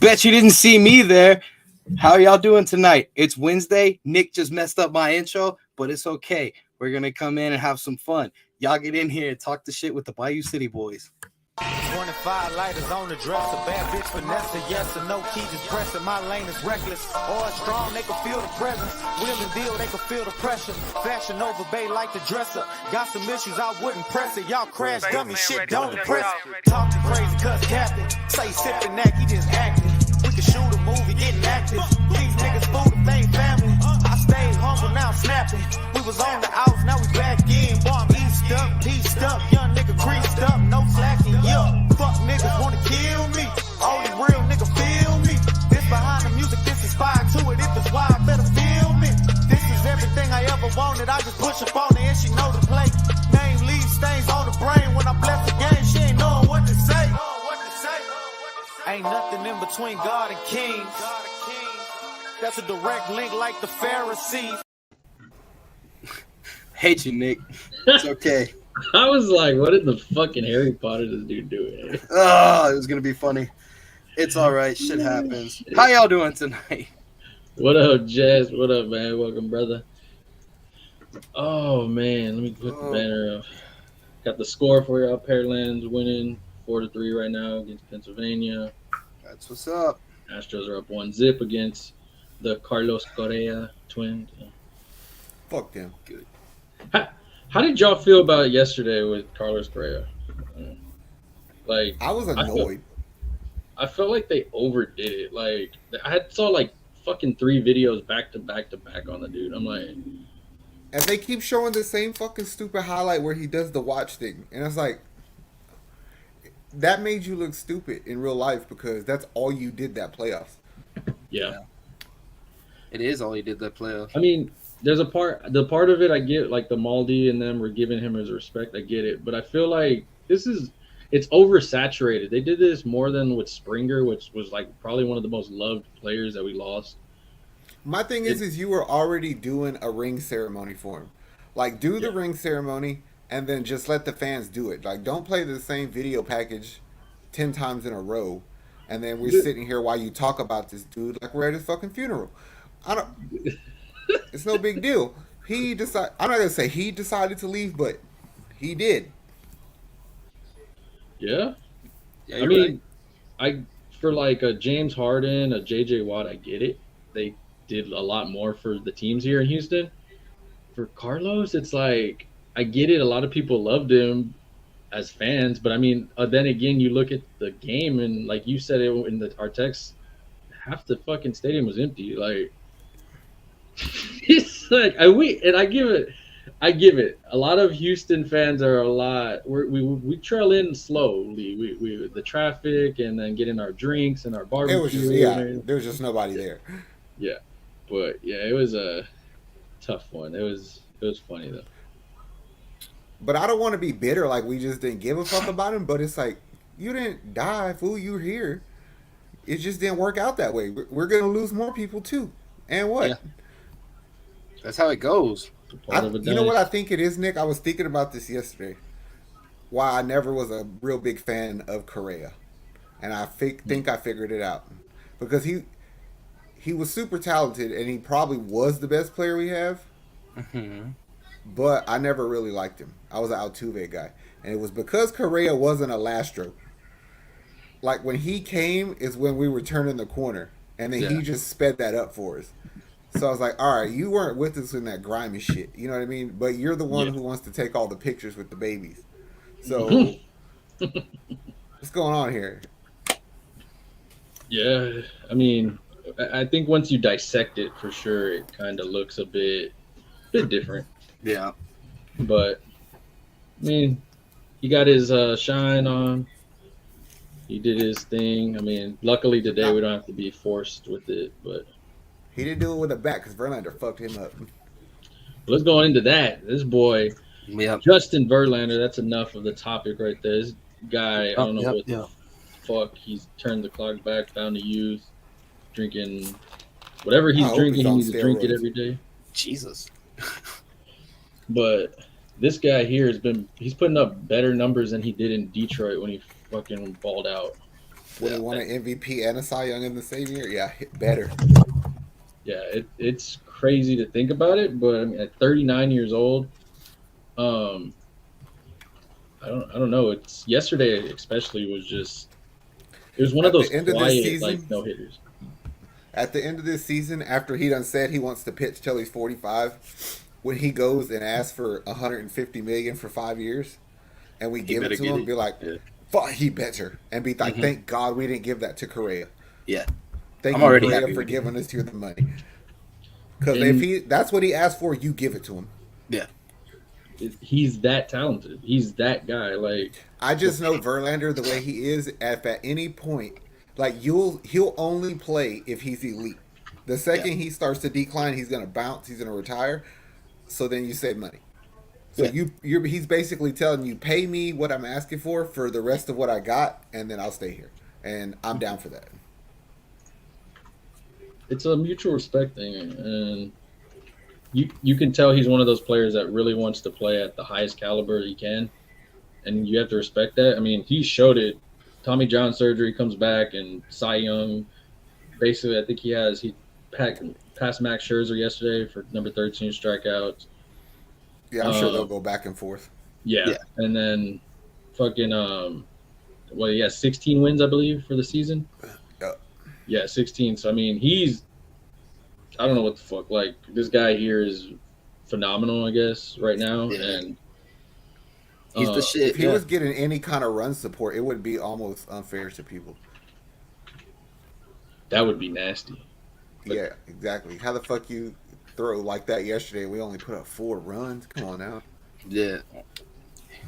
Bet you didn't see me there. How y'all doing tonight? It's Wednesday. Nick just messed up my intro, but it's okay. We're going to come in and have some fun. Y'all get in here and talk the shit with the Bayou City Boys. 25 lighters on the dresser, bad bitch Vanessa, yes or no key, just pressing. My lane is reckless, or strong, they can feel the presence. Wheel and deal, they can feel the pressure. Fashion over bay like the dresser. Got some issues, I wouldn't press it. Y'all crash dummy shit, don't impress it. Talking crazy, cuz captain. Say sipping that, he just acting. We can shoot a movie, getting active. These niggas food if they ain't family. I stayed humble, now I'm snapping. We was on the outs, now we back in. Boy, I'm east up, pieced up, young nigga creased up, no slacking, yeah. Fuck niggas wanna kill me. Only real nigga feel me. This behind the music, this is fire to it. If it's wild, better feel me. This is everything I ever wanted. I just push up on it and she know the play. Name leave stains on the brain. When I bless the game, she ain't knowing what to say. Ain't nothing in between God and kings. That's a direct link like the Pharisees. Hate you, Nick. It's okay. I was like, what did the fucking Harry Potter this dude do? Oh, it was going to be funny. It's all right. Shit happens. How y'all doing tonight? What up, Jess? What up, man? Welcome, brother. Oh, man. Let me put the banner up. Got the score for you. Pearland's winning 4-3 right now against Pennsylvania. That's what's up. Astros are up 1-0 against the Carlos Correa twins. Fuck them. Good. How did y'all feel about it yesterday with Carlos Correa? Like, I was annoyed. I felt like they overdid it. Like, I saw like fucking 3 videos back to back on the dude. I'm like, and they keep showing the same fucking stupid highlight where he does the watch thing, and it's like, that made you look stupid in real life because that's all you did that playoffs. Yeah. It is all he did that playoff. I mean, there's the part of it I get, like the Maldi and them were giving him his respect. I get it, but I feel like it's oversaturated. They did this more than with Springer, which was like probably one of the most loved players that we lost. My thing is you were already doing a ring ceremony for him. Like, do the ring ceremony and then just let the fans do it. Like, don't play the same video package 10 times in a row, and then we're sitting here while you talk about this dude like we're at his fucking funeral. It's no big deal. I'm not gonna say he decided to leave, but he did. Yeah. Yeah, I mean, for like a James Harden, a JJ Watt, I get it. They did a lot more for the teams here in Houston. For Carlos, it's like, I get it. A lot of people loved him as fans, but I mean, then again, you look at the game and like you said it in our text, half the fucking stadium was empty. Like, it's like I give it. A lot of Houston fans are we trail in slowly. We the traffic and then getting our drinks and our barbecue. It was just, there was just nobody there. Yeah, but yeah, it was a tough one. It was funny though. But I don't want to be bitter like we just didn't give a fuck about him. But it's like, you didn't die, fool. You were here. It just didn't work out that way. We're gonna lose more people too. And what? Yeah. That's how it goes. You know what I think it is, Nick? I was thinking about this yesterday. Why I never was a real big fan of Correa, and I think I figured it out because he was super talented and he probably was the best player we have. Mm-hmm. But I never really liked him. I was an Altuve guy, and it was because Correa wasn't a Lastro. Like, when he came is when we were turning the corner, and then he just sped that up for us. So I was like, all right, you weren't with us in that grimy shit. You know what I mean? But you're the one who wants to take all the pictures with the babies. So what's going on here? Yeah, I mean, I think once you dissect it, for sure, it kind of looks a bit different. Yeah. But, I mean, he got his shine on. He did his thing. I mean, luckily today we don't have to be forced with it, but he didn't do it with a bat because Verlander fucked him up. Let's go into that. This boy, Justin Verlander, that's enough of the topic right there. This guy, I don't know what the fuck, he's turned the clock back down to youth, drinking whatever he's drinking, he needs to drink it every day. Jesus. But this guy here he's putting up better numbers than he did in Detroit when he fucking balled out. When he won an MVP and a Cy Young in the same year, yeah, better. Yeah, it's crazy to think about it, but I mean, at 39 years old, um, I don't know. It's yesterday especially was just it was one of At those the end of this quiet season, no hitters. at the end of this season, after he done said he wants to pitch till he's 45, when he goes and asks for 150 million for 5 years, and we give it to him, be like, fuck, he better, and be like, thank God we didn't give that to Correa. Yeah, Thank I'm you, already Correa, happy for with giving us here the money. Because if that's what he asked for, you give it to him. Yeah, he's that talented. He's that guy. Like, I just know Verlander the way he is. If at any point, like he'll only play if he's elite. The second he starts to decline, he's gonna bounce. He's gonna retire. So then you save money. So he's basically telling you, pay me what I'm asking for the rest of what I got, and then I'll stay here. And I'm down for that. it's a mutual respect thing, and you can tell he's one of those players that really wants to play at the highest caliber he can, and you have to respect that. I mean, he showed it. Tommy John surgery, comes back, and Cy Young. Basically, I think he passed Max Scherzer yesterday for number 13 strikeouts. Yeah, I'm sure they'll go back and forth. Yeah, and then fucking 16 wins, I believe, for the season. Yeah, 16. So I mean, I don't know what the fuck. Like, this guy here is phenomenal, I guess, right now, and he's the shit. If he was getting any kind of run support, it would be almost unfair to people. That would be nasty. Yeah, exactly. How the fuck you throw like that yesterday? We only put up 4 runs. Come on now. Yeah.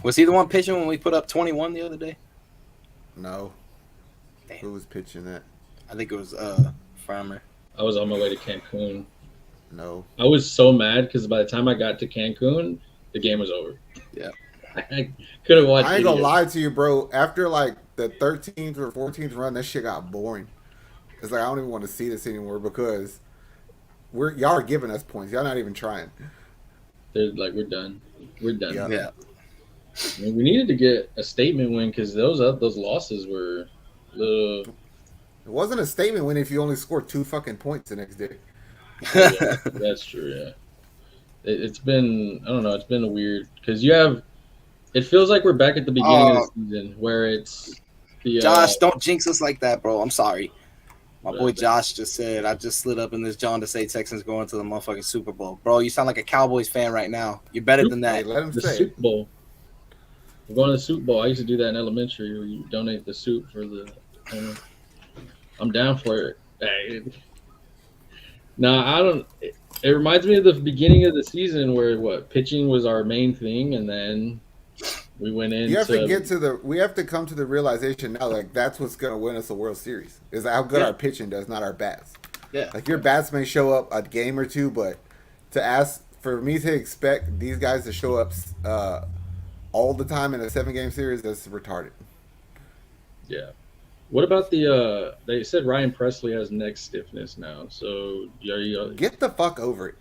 Was he the one pitching when we put up 21 the other day? No. Damn. Who was pitching that? I think it was Farmer. I was on my way to Cancun. No. I was so mad because by the time I got to Cancun, the game was over. Yeah. I couldn't watch. I ain't gonna lie to you, bro. After like the 13th or 14th run, that shit got boring. It's like I don't even want to see this anymore because y'all are giving us points. Y'all not even trying. They're like, we're done. We're done. Yeah. I mean, we needed to get a statement win because those losses were. It wasn't a statement win if you only scored 2 fucking points the next day. Yeah, that's true. Yeah. It's been, I don't know. It's been a weird because it feels like we're back at the beginning of the season where it's the Josh. Don't jinx us like that, bro. I'm sorry. My boy Josh just said, I just slid up in this John to say Texans going to the motherfucking Super Bowl. Bro, you sound like a Cowboys fan right now. You're better than that. Hey, let him the say Super Bowl. We're going to the Super Bowl. I used to do that in elementary where you donate the soup for the. I'm down for it. Hey. I don't. It reminds me of the beginning of the season where pitching was our main thing, and then we went into. You have to we have to come to the realization now, like that's what's gonna win us a World Series is how good our pitching does, not our bats. Yeah. Like your bats may show up a game or two, but for me to expect these guys to show up all the time in a 7-game series, that's retarded. Yeah. What about they said Ryan Presley has neck stiffness now, so get the fuck over it.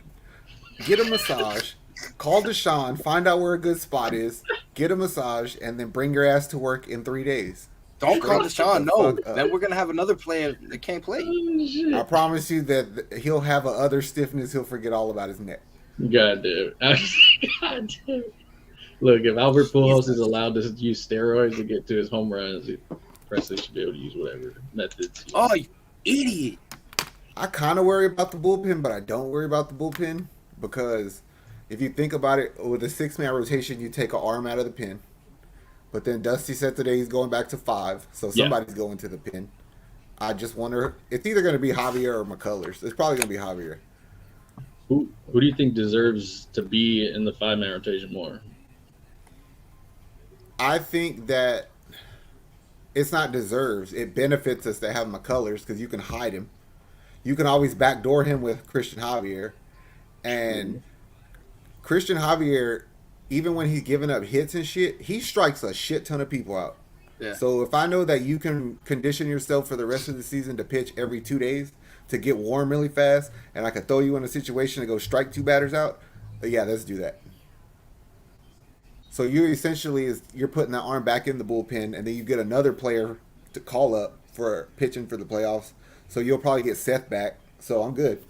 Get a massage. Call Deshaun, find out where a good spot is, get a massage, and then bring your ass to work in 3 days. Don't call Deshaun, no. Then we're going to have another player that can't play. I promise you that he'll have a other stiffness. He'll forget all about his neck. God damn. God damn. Look, if Albert Pujols is allowed to use steroids to get to his home runs, Presley should be able to use whatever methods. Oh, you idiot. I kind of worry about the bullpen, but I don't worry about the bullpen because if you think about it, with a 6-man rotation, you take an arm out of the pen. But then Dusty said today he's going back to 5, so somebody's going to the pen. I just wonder, it's either going to be Javier or McCullers. It's probably going to be Javier. Who do you think deserves to be in the 5-man rotation more? I think that it's not deserves. It benefits us to have McCullers because you can hide him. You can always backdoor him with Christian Javier. And Christian Javier, even when he's giving up hits and shit, he strikes a shit ton of people out. Yeah. So if I know that you can condition yourself for the rest of the season to pitch every 2 days to get warm really fast, and I can throw you in a situation to go strike 2 batters out, yeah, let's do that. So you essentially you're putting that arm back in the bullpen, and then you get another player to call up for pitching for the playoffs. So you'll probably get Seth back. So I'm good.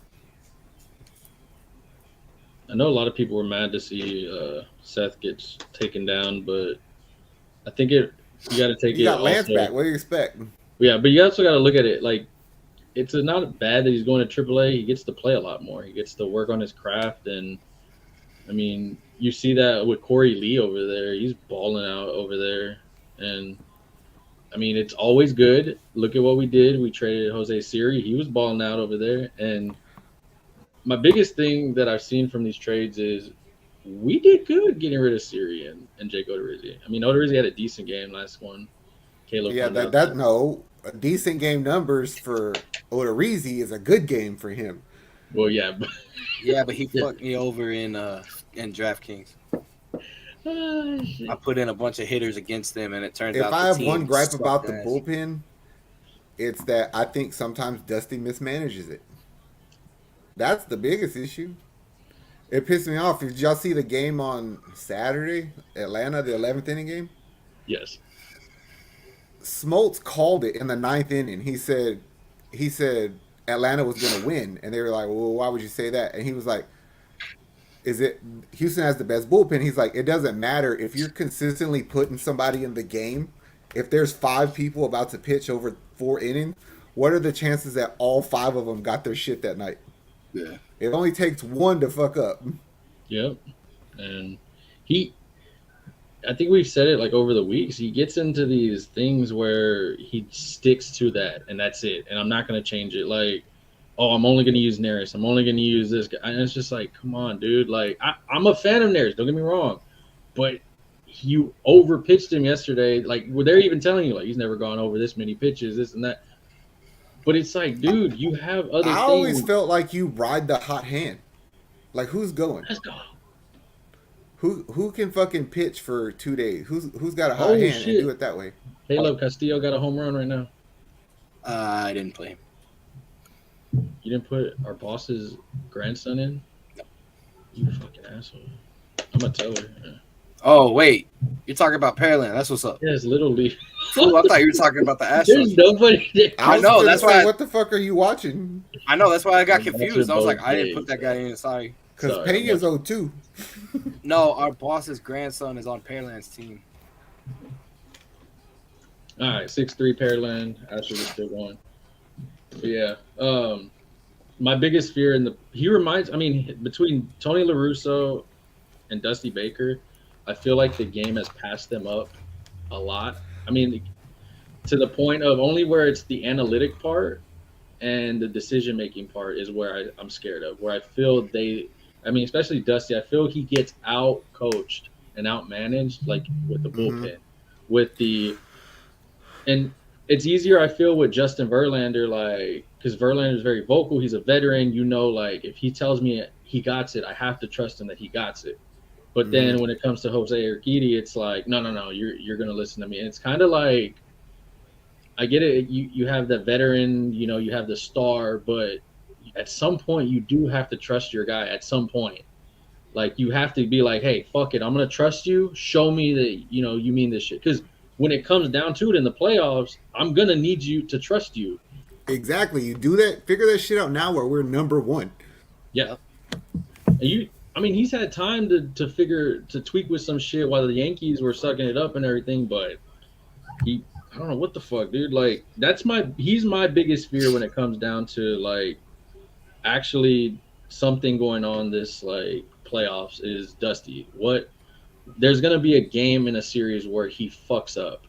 I know a lot of people were mad to see Seth gets taken down, but I think you got to take You it got Lance also. back. What do you expect? Yeah, but you also got to look at it like it's not bad that he's going to AAA. He gets to play a lot more. He gets to work on his craft, and I mean, you see that with Corey Lee over there. He's balling out over there, and I mean, it's always good. Look at what we did. We traded Jose Siri. He was balling out over there, and my biggest thing that I've seen from these trades is we did good getting rid of Siri and Jake Odorizzi. I mean, Odorizzi had a decent game last one. Caleb, Yeah, a decent game numbers for Odorizzi is a good game for him. Well, yeah, but Yeah, but he fucked me over in DraftKings. I put in a bunch of hitters against them, and it turns out If I have the one team gripe sucked about the ass. bullpen, it's that I think sometimes Dusty mismanages it. That's the biggest issue. It pissed me off. Did y'all see the game on Saturday, Atlanta, the 11th inning game? yes, Smoltz called it in the 9th inning. He said Atlanta was going to win, and they were like, "Well, why would you say that?" And he was like, "Is it Houston has the best bullpen?" He's like, "It doesn't matter if you're consistently putting somebody in the game. If there's 5 people about to pitch over 4 innings, what are the chances that all 5 of them got their shit that night?" Yeah. It only takes one to fuck up. yep, and I think we've said it like over the weeks. He gets into these things where he sticks to that, and that's it. And I'm not going to change it. Like, oh, I'm only going to use Neris. I'm only going to use this guy. And it's just like, come on, dude. Like, I'm a fan of Neris. Don't get me wrong, but you overpitched him yesterday. Like, well, they're even telling you like he's never gone over this many pitches, this and that. But it's like, dude, you have other I things. always felt like you ride the hot hand. Like, who's going? Let's go. Who can fucking pitch for 2 days? Who's got a hot hand and do it that way? Caleb Castillo got a home run right now. I didn't play him. You didn't put our boss's grandson in? No. You fucking asshole. I'm gonna tell her. Yeah. Oh, wait. You're talking about Pearland. That's what's up. Yes, Little League. Fool, I thought you were talking about the There's Astros. nobody there. I know, was that's gonna why say, what the fuck are you watching? I know. That's why I got That's confused. I was like, both I didn't days, put that guy in. Sorry. Because Sorry, Pena's 0-2. No, our boss's grandson is on Pearland's team. All right, 6'3" Pearland. Astros is still going. But yeah. My biggest fear between Tony La Russa and Dusty Baker, I feel like the game has passed them up a lot. I mean, to the point of only where it's the analytic part and the decision-making part is where I'm scared of, where I feel especially Dusty, I feel he gets out-coached and out-managed, like with the bullpen. And it's easier, I feel, with Justin Verlander, like, because Verlander is very vocal. He's a veteran. Like, if he tells me he got it, I have to trust him that he got it. But then when it comes to Jose Urquidy, it's like, no, you're going to listen to me. And it's kind of like, I get it. You have the veteran, you have the star, but at some point you do have to trust your guy at some point. Like, you have to be like, hey, fuck it. I'm going to trust you. Show me that, you mean this shit. Because when it comes down to it in the playoffs, I'm going to need you to trust you. Exactly. You do that. Figure that shit out now where we're number 1. Yeah. And he's had time to tweak with some shit while the Yankees were sucking it up and everything, but I don't know what the fuck, dude. Like, he's my biggest fear when it comes down to, like, actually something going on this, like, playoffs is Dusty. There's going to be a game in a series where he fucks up.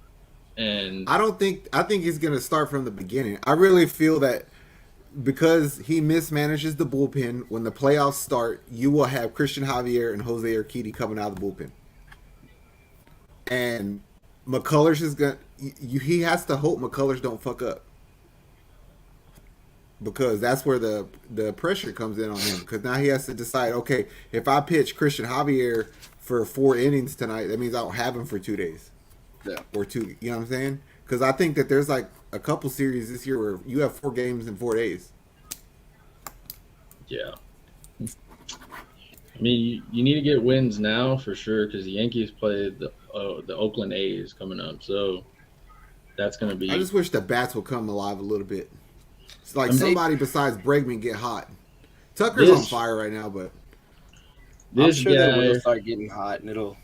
And I think he's going to start from the beginning. I really feel that because he mismanages the bullpen, when the playoffs start, you will have Christian Javier and Jose Urquidy coming out of the bullpen. And McCullers is going to, he has to hope McCullers don't fuck up. Because that's where the pressure comes in on him. Because now he has to decide, okay, if I pitch Christian Javier for 4 innings tonight, that means I don't have him for 2 days. Yeah. Or 2, you know what I'm saying? Because I think that there's like a couple series this year where you have 4 games in 4 days. yeah. I mean, you need to get wins now for sure because the Yankees play the Oakland A's coming up. So That's gonna be. I just wish the bats would come alive a little bit. It's like I'm somebody besides Bregman get hot. Tucker's on fire right now, but I'm This sure that guy, will start getting hot and it'll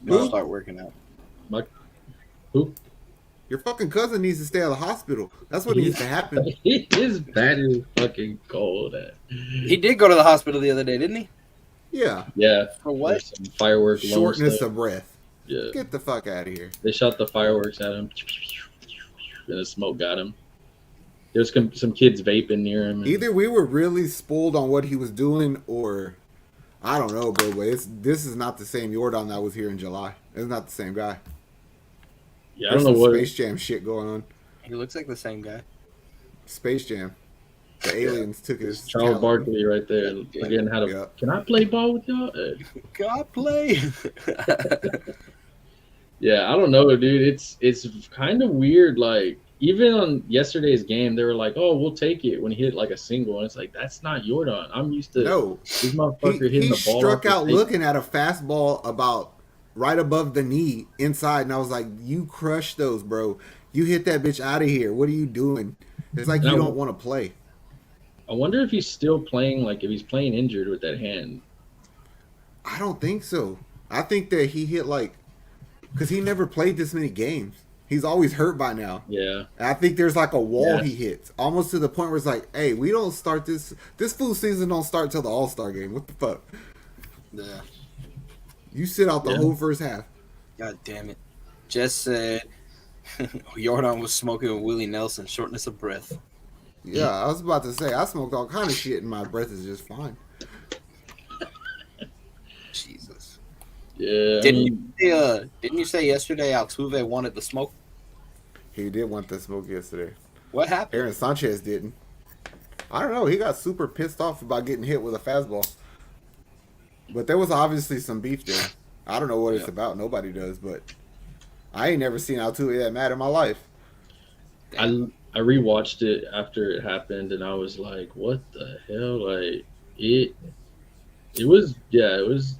Who? start working out. who? your fucking cousin needs to stay at the hospital. That's what needs to happen. His bat is fucking cold. He did go to the hospital the other day, didn't he? Yeah. Yeah. For what? There's some firework lung Shortness stuff. of breath. Yeah. Get the fuck out of here. They shot the fireworks at him, and the smoke got him. There's some kids vaping near him. Either we were really spoiled on what he was doing, or I don't know, bro. But this is not the same Yordan that was here in July. It's not the same guy. Yeah, I don't know what. Space Jam shit going on. He looks like the same guy. Space Jam. The aliens took his Charles talent. Barkley right there, forgetting how to. Yeah. Can I play ball with y'all? God play. Yeah, I don't know, dude. It's kind of weird. Like even on yesterday's game, they were like, "Oh, we'll take it" when he hit like a single, and it's like that's not Yordan. I'm used to this motherfucker hitting he the ball. struck off out his face. looking at a fastball about right above the knee inside, and I was like, "You crushed those, bro. You hit that bitch out of here. What are you doing?" It's like you don't want to play. I wonder if he's still playing. Like if he's playing injured with that hand. I don't think so. I think that he hit like because he never played this many games. He's always hurt by now. Yeah. And I think there's like a wall Yeah. he hits, almost to the point where it's like, "Hey, we don't start this full season don't start till the All-Star game. What the fuck? Yeah. You sit out the whole first half." God damn it. Jess said Yordan was smoking with Willie Nelson, shortness of breath. Yeah, I was about to say I smoked all kind of shit and my breath is just fine. Jesus. Yeah. Didn't you say yesterday Altuve wanted the smoke? He did want the smoke yesterday. What happened? Aaron Sanchez didn't. I don't know. He got super pissed off about getting hit with a fastball. But there was obviously some beef there. I don't know what it's about. Nobody does, but I ain't never seen Altuve that mad in my life. I rewatched it after it happened, and I was like, "What the hell?" Like it was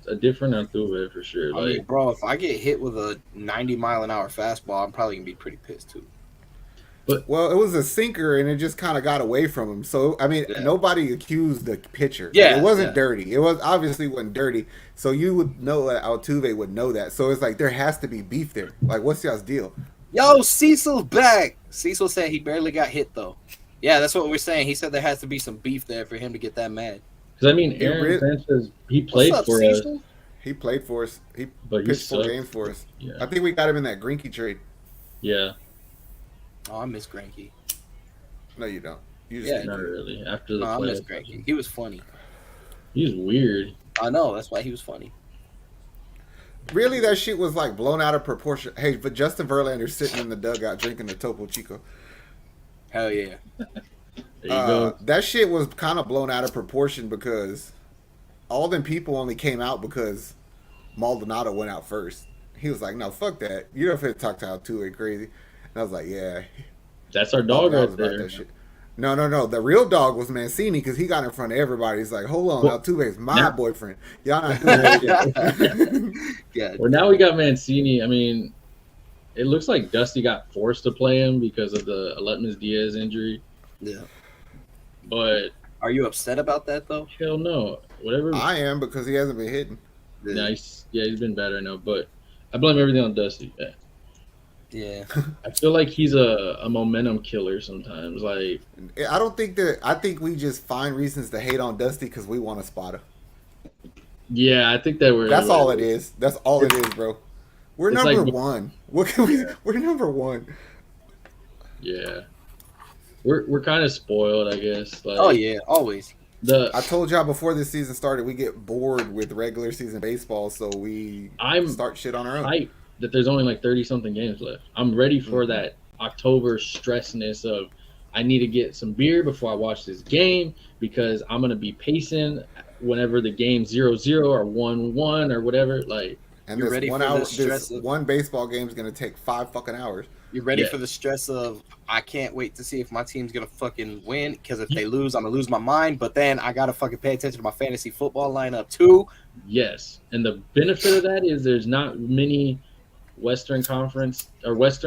a different Altuve for sure. I Like mean, bro, if I get hit with a 90-mile-an-hour fastball, I'm probably going to be pretty pissed, too. Well, it was a sinker, and it just kind of got away from him. So, I mean, nobody accused the pitcher. Yeah, It wasn't dirty. It was obviously wasn't dirty. So you would know that Altuve would know that. So it's like there has to be beef there. Like, what's y'all's deal? Yo, Cecil's back. Cecil said he barely got hit, though. Yeah, that's what we're saying. He said there has to be some beef there for him to get that mad. because I mean, Aaron Sanchez, he played What's up, for Cecil? us, He played for us. He but he pitched 4 sucked. games for us. Yeah. I think we got him in that Greinke trade. Yeah, Oh, I miss Greinke. No, you don't. You Yeah, not really. After the No, I miss playoffs, Greinke. He was funny. he's weird. I know. That's why he was funny. Really, that shit was like blown out of proportion. Hey, but Justin Verlander sitting in the dugout drinking the Topo Chico. Hell yeah. There you go. That shit was kind of blown out of proportion because all them people only came out because Maldonado went out first. He was like, "No, fuck that. You don't fit to talk to Altuve crazy." And I was like, "Yeah, That's our dog that right was about there. that shit." No. The real dog was Mancini because he got in front of everybody. He's like, "Hold on, Well, Altuve's my now- boyfriend. Y'all not doing that shit." Yeah. Well, now we got Mancini. I mean, it looks like Dusty got forced to play him because of the Aletmas Diaz injury. Yeah. But Are you upset about that, though? hell no, whatever. I am because he hasn't been hitting. Nice, yeah, he's been better now. But I blame everything on Dusty. Yeah. Yeah. I feel like he's a momentum killer sometimes. Like I don't think that. I think we just find reasons to hate on Dusty because we want a spotter. yeah, I think that we're. That's all it is. That's all it is, bro. We're It's number like- one. What can we? We're number one. Yeah, we're kind of spoiled, I guess. Like, Oh, yeah. Always. I told y'all before this season started, we get bored with regular season baseball, so we start shit on our own. hype that there's only like 30 something games left. I'm ready for that October stressness of I need to get some beer before I watch this game because I'm gonna be pacing whenever the game's 0-0 or 1-1 or whatever. Like And You're this ready one for hour, the stress this of- one baseball game is gonna take 5 fucking hours. You're ready Yeah. for the stress of I can't wait to see if my team's gonna fucking win because if they lose, I'm gonna lose my mind. But then I gotta fucking pay attention to my fantasy football lineup too. yes, and the benefit of that is there's not many Western Conference or West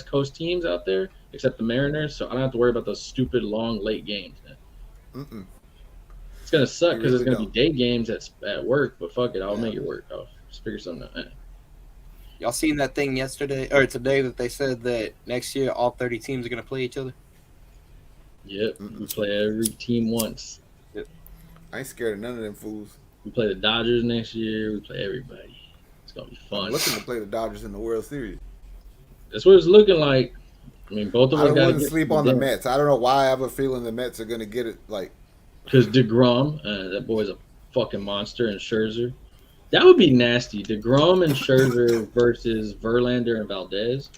Coast teams out there, except the Mariners. So I don't have to worry about those stupid long late games. Man. Mm-mm. It's gonna suck because really it's gonna be day games at work. But fuck it, I'll make it work. I'll just figure something out. Y'all seen that thing yesterday or today that they said that next year all 30 teams are gonna play each other? Yep, we play every team once. Yep. I ain't scared of none of them fools. We play the Dodgers next year. We play everybody. It's gonna be fun. I'm looking to play the Dodgers in the World Series. That's what it's looking like. I mean, both of us I got wouldn't sleep on the Mets. I don't know why I have a feeling the Mets are gonna get it. Like, because DeGrom, that boy's a fucking monster, and Scherzer. That would be nasty. DeGrom and Scherzer versus Verlander and Valdez.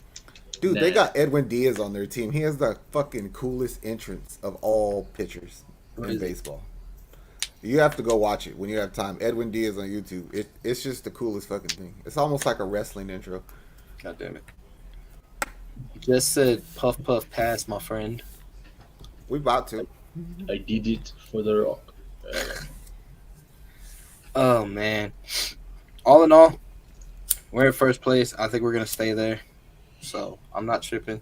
dude, they got Edwin Diaz on their team. He has the fucking coolest entrance of all pitchers in baseball. You have to go watch it when you have time. Edwin Diaz on YouTube. It's just the coolest fucking thing. It's almost like a wrestling intro. God damn it. Just said puff puff pass, my friend. We about to. I did it for the Rock. Oh man. All in all, we're in first place. I think we're gonna stay there. So I'm not tripping.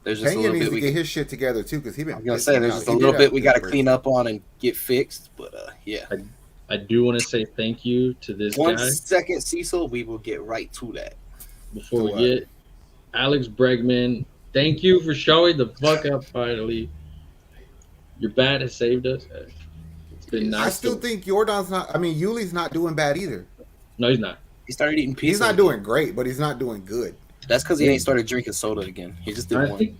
There's just a Pena little needs bit to get his shit together too, because he been. I'm gonna say there's just a little bit we gotta clean up on and get fixed. But yeah. I do want to say thank you to this One guy. second, Cecil, we will get right to that. Before we get Alex Bregman, thank you for showing the fuck up finally. Your bat has saved us. It's been nice. I still think Yordan's not. I mean, Yuli's not doing bad either. No, he's not. He started eating pizza. He's not doing great, but he's not doing good. That's because he ain't started drinking soda again. He just didn't I want. think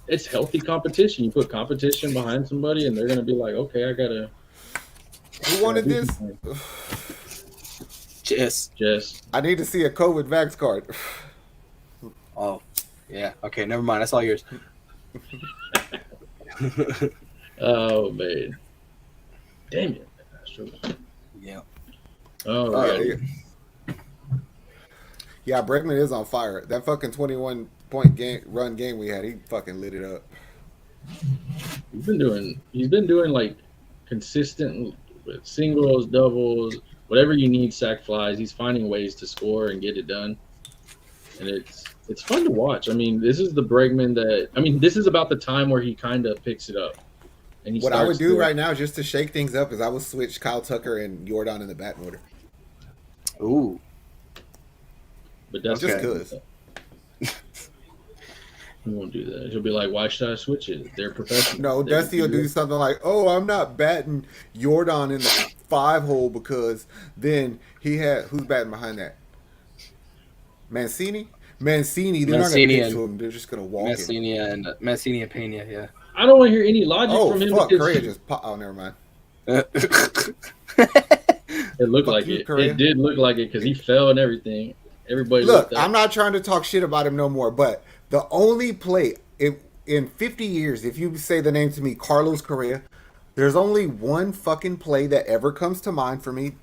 it's healthy competition. You put competition behind somebody, and they're gonna be like, okay, I gotta. Who wanted this? Jess. I need to see a COVID vax card. Oh, yeah. Okay, never mind. That's all yours. Oh man, damn it! Yeah. Oh right. Yeah, Bregman is on fire. That fucking 21-point game we had, he fucking lit it up. He's been doing like consistent with singles, doubles, whatever you need, sack flies. He's finding ways to score and get it done, and it's fun to watch. I mean, this is the Bregman this is about the time where he kind of picks it up. And what I would do right now, just to shake things up, is I would switch Kyle Tucker and Yordan in the batting order. Ooh. But that's just because. He won't do that. He'll be like, why should I switch it? They're professional. No, Dusty will do something like, oh, I'm not batting Yordan in the 5-hole because then he had, who's batting behind that? Mancini, they're not going to pitch to him. They're just going to walk Mancini and Pena, yeah. I don't want to hear any logic from him. Oh, fuck, Correa just popped. Oh, never mind. It looked like it. Correa. It did look like it because he fell and everything. Everybody look, I'm not trying to talk shit about him no more, but the only play in 50 years, if you say the name to me, Carlos Correa, there's only one fucking play that ever comes to mind for me,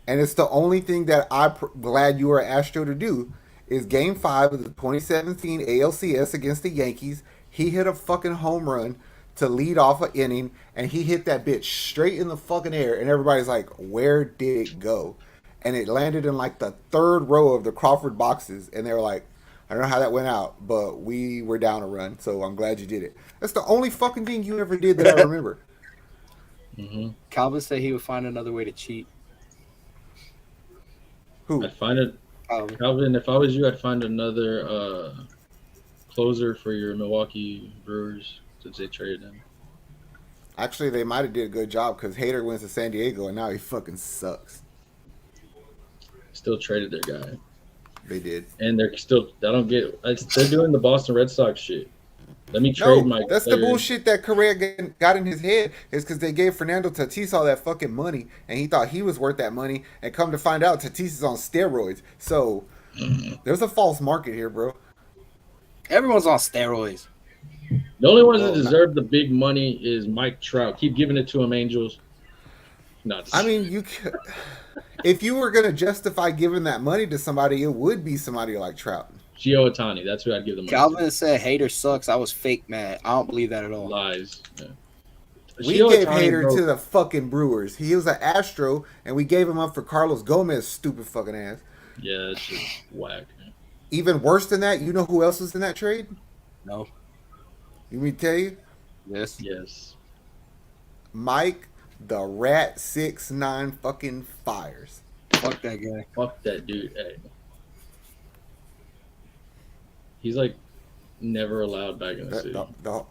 and it's the only thing that I'm glad you are Astro to do, is Game 5 of the 2017 ALCS against the Yankees. He hit a fucking home run to lead off an inning, and he hit that bitch straight in the fucking air, and everybody's like, where did it go? And it landed in like the third row of the Crawford boxes, and they were like, I don't know how that went out, but we were down a run, so I'm glad you did it. That's the only fucking thing you ever did that I remember. Mm-hmm. Calvin said he would find another way to cheat. Who? I'd find it. Calvin, if I was you, I'd find another closer for your Milwaukee Brewers since they traded him. Actually, they might have did a good job because Hader went to San Diego, and now he fucking sucks. Still traded their guy. They did. And they're still, I don't get, they're doing the Boston Red Sox shit. Let me trade my. That's the bullshit that Correa got in his head, is because they gave Fernando Tatis all that fucking money, and he thought he was worth that money, and come to find out Tatis is on steroids. So there's a false market here, bro. Everyone's on steroids. The only ones that deserve the big money is Mike Trout. Keep giving it to him, Angels. I mean, if you were going to justify giving that money to somebody, it would be somebody like Trout. Gio Otani, that's who I'd give the money Calvin to. said Hader sucks. I was fake mad. I don't believe that at all. Lies. Yeah. We gave Hader to the fucking Brewers. He was an Astro, and we gave him up for Carlos Gomez, stupid fucking ass. Yeah, it's just whack. Even worse than that, you know who else was in that trade? No. You mean tell you? Yes. Yes. Mike the Rat 6'9" fucking Fires. Fuck that guy. Fuck that dude. Hey. He's like never allowed back in the city.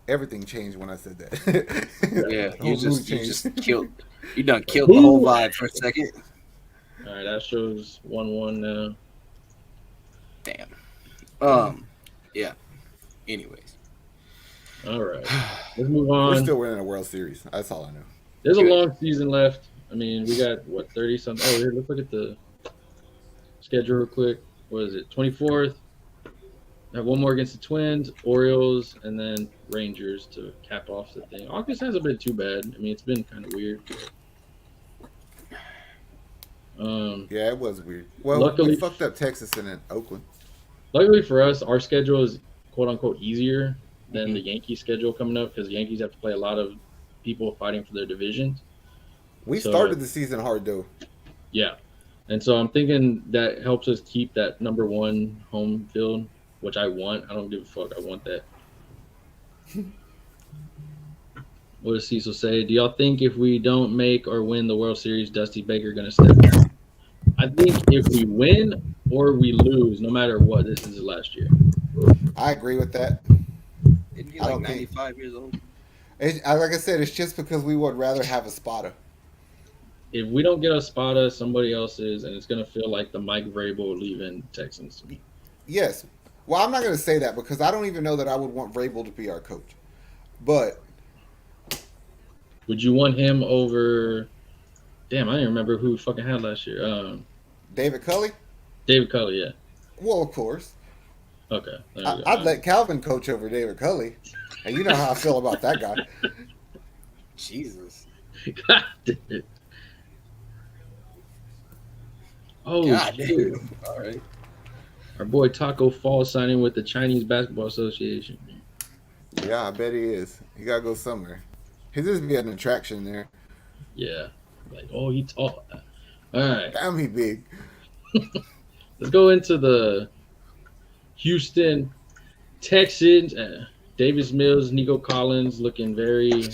Everything changed when I said that. Yeah, The whole mood you changed. just killed. You done killed the whole vibe for a second. All right, Astros 1-1 now. Damn. Yeah. Anyways. All right, let's move We're on. still winning a World Series. That's all I know. There's a Good. long season left. I mean, we got what 30 something. Oh, here, let's look at the schedule real quick. What is it? 24th. Have one more against the Twins, Orioles, and then Rangers to cap off the thing. August hasn't been too bad. I mean, it's been kind of weird. Yeah, it was weird. Well, Luckily- we fucked up Texas and then Oakland. Luckily for us, our schedule is quote unquote easier than the Yankees schedule coming up because the Yankees have to play a lot of people fighting for their divisions. We So- started the season hard though. Yeah. And so I'm thinking that helps us keep that number one home field, which I want. I don't give a fuck. I want that. What does Cecil say? Do y'all think if we don't make or win the World Series, Dusty Baker going to step down? I think if we win or we lose, no matter what, this is his last year. I agree with that. Isn't he I like don't think- 95 years old? Like I said, it's just because we would rather have a spotter. If we don't get a Spada, somebody else is, and it's going to feel like the Mike Vrabel leaving Texans. Yes. Well, I'm not going to say that because I don't even know that I would want Vrabel to be our coach. But Would you want him over? Damn, I don't even remember who we fucking had last year. David Culley? David Culley, yeah. Well, of course. Okay. There we go. I'd let Calvin coach over David Culley. And you know how I feel about that guy. Jesus. God damn it. Oh, God shit. damn. All right. Our boy Taco Fall signing with the Chinese Basketball Association. Yeah, I bet he is. He got to go somewhere. He's just be an attraction there. Yeah. Like, oh, he tall. All right. Damn, he big. Let's go into the Houston Texans. Davis Mills, Nico Collins looking very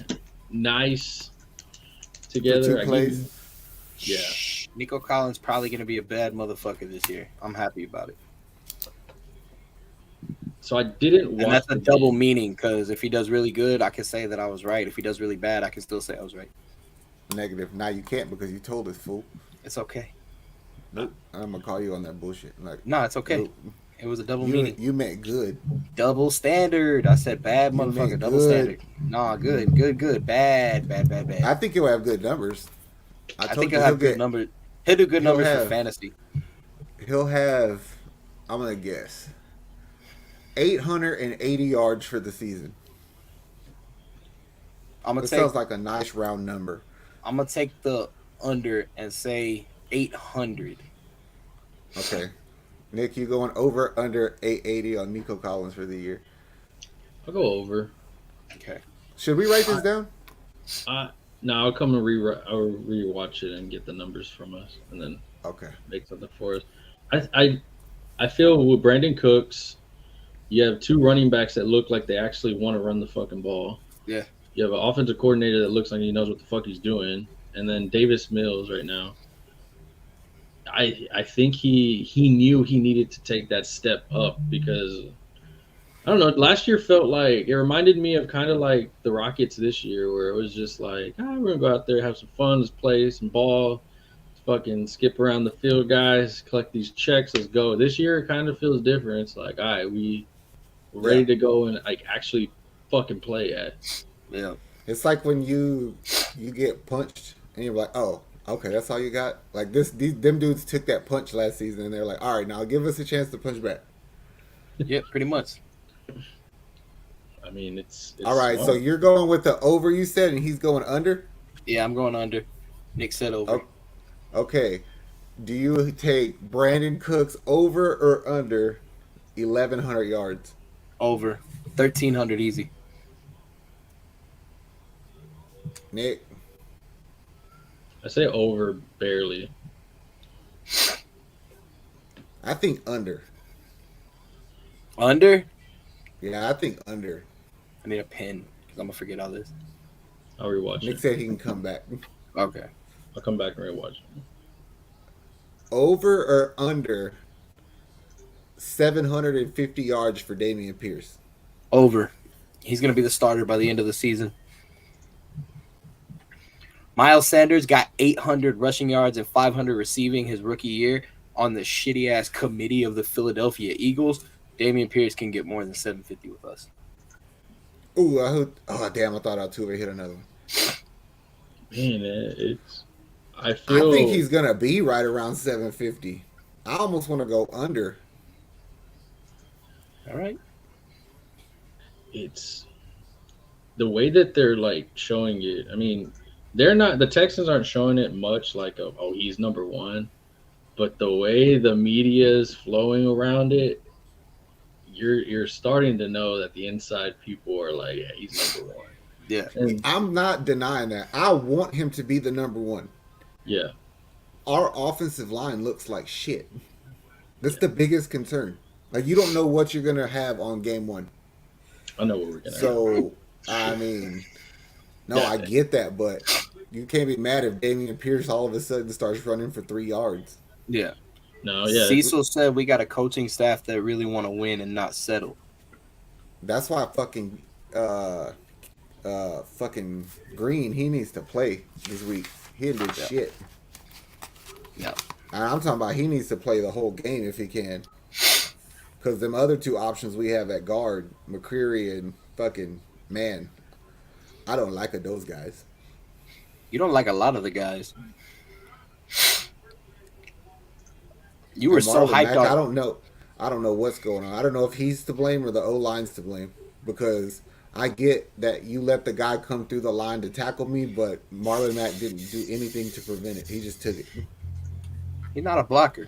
nice together. For 2 plays. Yeah. Nico Collins probably going to be a bad motherfucker this year. I'm happy about it. So I didn't watch. And that's a the double game. meaning because if he does really good, I can say that I was right. If he does really bad, I can still say I was right. Negative. Now you can't because you told us, fool. It's okay. Nope. I'm going to call you on that bullshit. Like, No, it's okay. nope. It was a double meaning. You meant good. Double standard. I said bad You motherfucker. meant Double good. standard. Nah, good. Bad. I think he'll have good numbers. I told think you he'll have good numbers. He'll do good he'll numbers for have- fantasy. He'll have, I'm going to guess, 880 yards for the season. I'm That gonna sounds like a nice round number. I'm gonna take the under and say 800. Okay. Nick, you going over under 880 on Nico Collins for the year? I'll go over. Okay. Should we write this down? No, I'll come and I'll rewatch it and get the numbers from us, and then Okay. make something for us. I feel with Brandon Cooks, you have 2 running backs that look like they actually want to run the fucking ball. Yeah. You have an offensive coordinator that looks like he knows what the fuck he's doing, and then Davis Mills right now. I think he knew he needed to take that step up because I don't know. Last year felt like it reminded me of kind of like the Rockets this year, where it was just like, we're gonna go out there, have some fun, let's play some ball, fucking skip around the field, guys, collect these checks, let's go. This year it kind of feels different. It's like, all right, we're ready to go and like actually fucking play at. Yeah. It's like when you get punched and you're like, oh, okay, that's all you got? Like them dudes took that punch last season and they're like, all right, now give us a chance to punch back. Yeah, pretty much. I mean, it's All right, smart. so you're going with the over, you said, and he's going under? Yeah, I'm going under. Nick said over. Okay. Do you take Brandon Cooks over or under 1,100 yards? Over. 1,300 easy. Nick? I say over barely. I think under. Under? Yeah, I think under. I need a pen because I'm gonna forget all this. I'll rewatch Nick it. said he can come back. Okay. I'll come back and rewatch it. Over or under 750 yards for Damian Pierce? Over. He's gonna be the starter by the end of the season. Miles Sanders got 800 rushing yards and 500 receiving his rookie year on the shitty ass committee of the Philadelphia Eagles. Damian Pierce can get more than 750 with us. Ooh, oh damn! I thought Altuve hit another one. Man, I I feel. think he's gonna be right around 750. I almost want to go under. All right. It's the way that they're like showing it. I mean, the Texans aren't showing it much like, oh, he's number one. But the way the media is flowing around it, you're starting to know that the inside people are like, yeah, he's number one. Yeah. And I'm not denying that. I want him to be the number one. yeah, Our offensive line looks like shit. That's the biggest concern. Like, you don't know what you're gonna have on game one. I know what we're gonna. So, I mean, no, I get that, but you can't be mad if Damian Pierce all of a sudden starts running for 3 yards. Yeah. No, yeah. Cecil said we got a coaching staff that really want to win and not settle. That's why fucking Green, he needs to play this week. He didn't do shit. Yeah. And I'm talking about he needs to play the whole game if he can. Because them other two options we have at guard, McCreary and fucking, man, I don't like those guys. You don't like a lot of the guys. You were And so Marlon hyped Mack, on. I don't know what's going on. I don't know if he's to blame or the O-line's to blame. Because I get that you let the guy come through the line to tackle me, but Marlon Mack didn't do anything to prevent it. He just took it. He's not a blocker.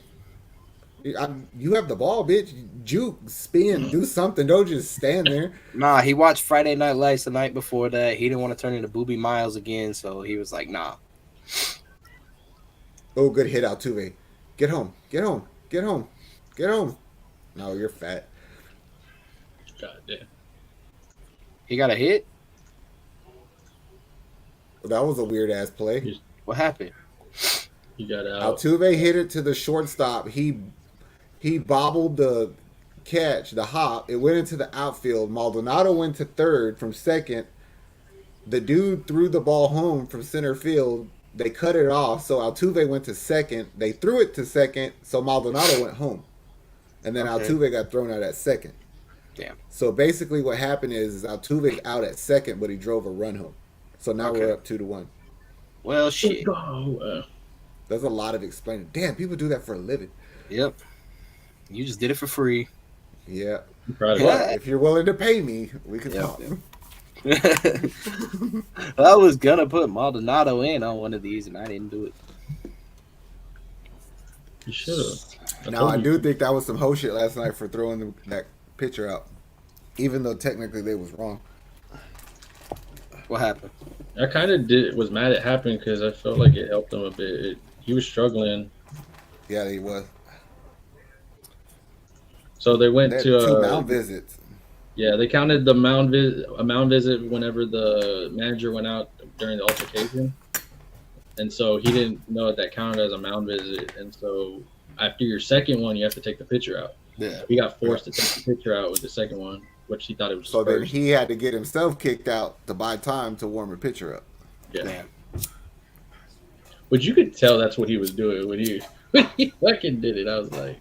You have the ball, bitch. Juke, spin, do something. Don't just stand there. Nah, he watched Friday Night Lights the night before that. He didn't want to turn into Booby Miles again, so he was like, nah. Oh, good hit, Altuve. Get home. Get home. Get home. Get home. No, you're fat. God damn. He got a hit? That was a weird ass play. What happened? He got out. Altuve hit it to the shortstop. He bobbled the catch, the hop. It went into the outfield. Maldonado went to third from second. The dude threw the ball home from center field. They cut it off, so Altuve went to second. They threw it to second, so Maldonado went home. And then Okay. Altuve got thrown out at second. Damn. So basically what happened is Altuve's out at second, but he drove a run home. So now Okay. we're up 2-1. Well, shit. There's a lot of explaining. Damn, people do that for a living. Yep. You just did it for free. Yeah. I'm proud of Yeah. it. If you're willing to pay me, we can Yeah. talk. I was gonna put Maldonado in on one of these, and I didn't do it. You should have. Now, I do think that was some hoe shit last night for throwing that pitcher out. Even though technically they was wrong. What happened? I kind of was mad it happened because I felt like it helped him a bit. He was struggling. Yeah, he was. So they went They had to 2 mound visits. Yeah, they counted the mound visit whenever the manager went out during the altercation, and so he didn't know that counted as a mound visit. And so after your second one, you have to take the pitcher out. Yeah. He got forced to take the pitcher out with the second one, which he thought it was. So then first. he had to get himself kicked out to buy time to warm a pitcher up. Yeah. Damn. But you could tell that's what he was doing when he fucking did it. I was like,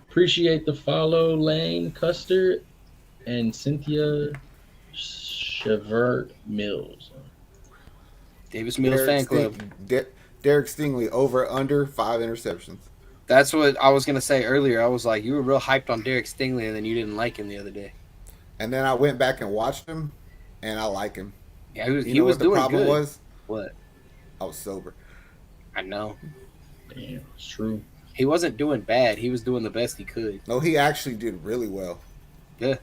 appreciate the follow, Lane Custer and Cynthia Chevert Mills. Davis Mills fan club. Derek Stingley over under 5 interceptions. That's what I was gonna say earlier. I was like, you were real hyped on Derek Stingley, and then you didn't like him the other day. And then I went back and watched him, and I like him. Yeah, he was, You he know was what the doing problem good. was? What? I was sober. I know. Damn, it's true. He wasn't doing bad. He was doing the best he could. No, he actually did really well. Yeah.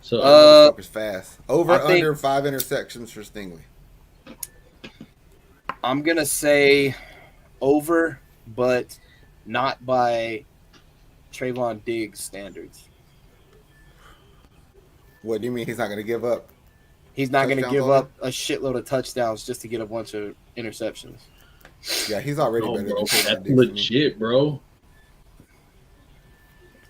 So Motherfucker's fast. Over I think- under 5 interceptions for Stingley. I'm gonna say over, but not by Trayvon Diggs standards. What do you mean he's not going to give up? He's not going to Touchdowns give on up a shitload of touchdowns just to get a bunch of interceptions. Yeah, he's already No, better bro, than Trayvon that's Diggs to me. legit, bro.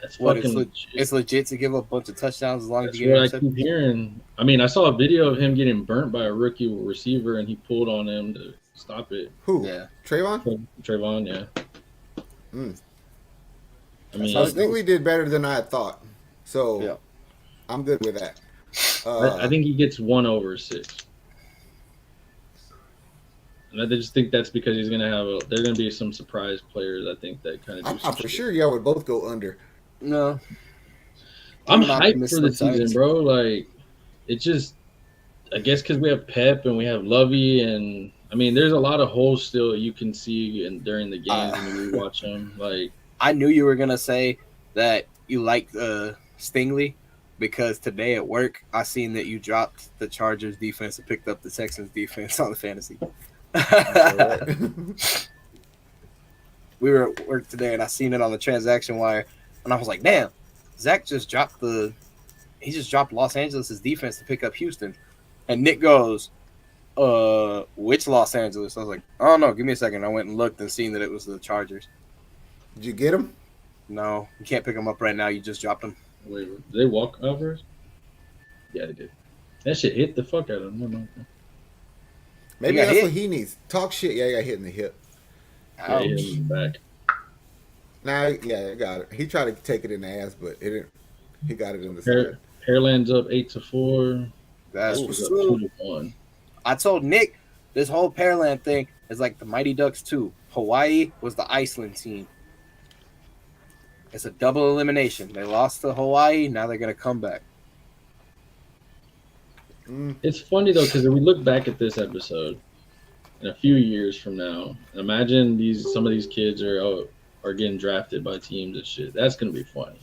That's What, fucking legit. it's legit to give up a bunch of touchdowns as long That's as you get what I interceptions. keep hearing. I mean, I saw a video of him getting burnt by a rookie receiver, and he pulled on him to stop it. Who? Yeah. Trayvon? Trayvon, yeah. Mm. I mean, So Stingley did better than I had thought. So Yeah. I'm good with that. I think he gets 1 over 6. And I just think that's because he's gonna have there's gonna be some surprise players. I think that kind of. I'm for sure y'all would both go under. No. I'm I'm hyped for the optimistic season, bro. Like, it's just, I guess, because we have Pep and we have Lovey, and I mean, there's a lot of holes still you can see during the games when you watch them. Like, I knew you were going to say that you liked Stingley because today at work, I seen that you dropped the Chargers defense and picked up the Texans defense on the fantasy. We were at work today and I seen it on the transaction wire and I was like, damn, Zach just dropped Los Angeles' defense to pick up Houston. And Nick goes, which Los Angeles? I was like, oh no, give me a second. I went and looked and seen that it was the Chargers. Did you get him? No, you can't pick them up right now. You just dropped them. wait, did they walk Alvarez? Yeah, they did. That shit hit the fuck out of him. No. Maybe got that's hit? what he needs. Talk shit. Yeah, he got hit in the hip. Yeah, he hit Ouch. him in the back. Nah, yeah, I got it. He tried to take it in the ass, but it didn't. He got it in the side. Pearland's up 8-4. That's Ooh, what's up up. 2-1. I told Nick this whole Pearland thing is like the Mighty Ducks 2. Hawaii was the Iceland team. It's a double elimination. They lost to Hawaii. Now they're going to come back. It's funny though, because if we look back at this episode in a few years from now, imagine some of these kids are getting drafted by teams and shit. That's gonna be funny.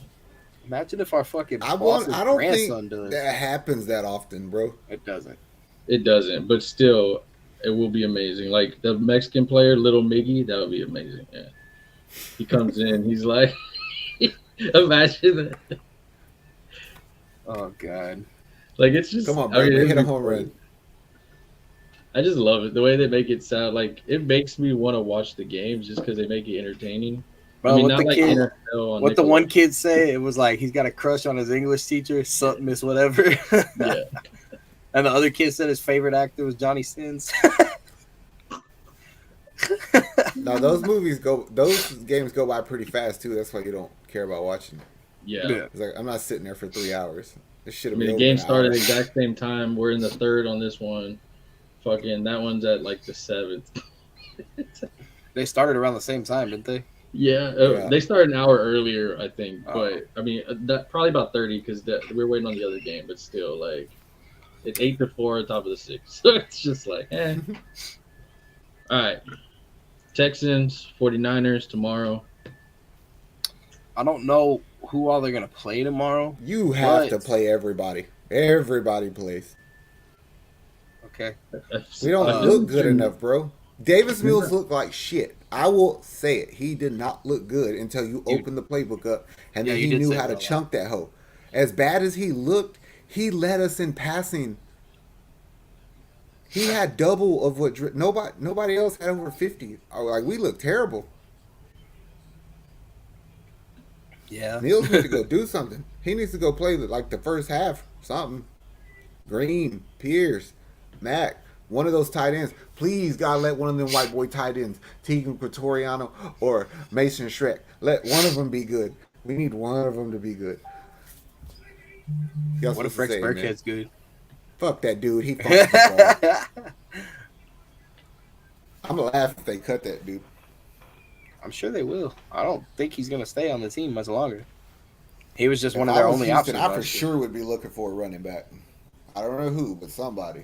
Imagine if our fucking I boss's don't grandson think does. that happens that often, bro. It doesn't. It doesn't, but still, it will be amazing. Like the Mexican player, Little Miggy, that would be amazing. Yeah, he comes in, he's like, imagine that. Oh God. Like it's just Come on, I bro. mean, it'd Hit a be home funny. run. I just love it the way they make it sound. Like it makes me want to watch the games just because they make it entertaining. Bro, I mean, what not the like kid, NFL on what the one Nickelodeon. kid say? It was like he's got a crush on his English teacher, something Miss whatever. Yeah. And the other kid said his favorite actor was Johnny Sins. No, those games go by pretty fast too. That's why you don't care about watching it. Yeah. It's like I'm not sitting there for 3 hours. This should I have mean, been the over game in an started hour. exact same time. We're in the third on this one. Fucking that one's at like the 7th. They started around the same time, didn't they? Yeah, Yeah. they started an hour earlier, I think. Oh. But I mean, that probably about 30 because we're waiting on the other game. But still, like, it's 8-4 on top of the 6. So it's just like, eh. All right, Texans, 49ers tomorrow. I don't know who all they're gonna play tomorrow. You have But- to play everybody. Everybody plays. Okay. We don't Uh, look good enough, bro. Davis Mills looked like shit. I will say it. He did not look good until you opened the playbook up, and Yeah, then you he did knew say how to that a lot. chunk that hoe. As bad as he looked, he led us in passing. He had double of what nobody else had over 50. Like we looked terrible. Yeah. Mills needs to go do something. He needs to go play like the first half, something. Green, Pierce, Mack, one of those tight ends. Please, God, let one of them white boy tight ends, Tegan Pretoriano or Mason Shrek, let one of them be good. We need one of them to be good. What if Rex Burkhead's good? Fuck that dude. He fucking football. I'm gonna laugh if they cut that dude. I'm sure they will. I don't think he's gonna stay on the team much longer. He was just one of If I their was only Houston, options. I for last year. sure would be looking for a running back. I don't know who, but somebody.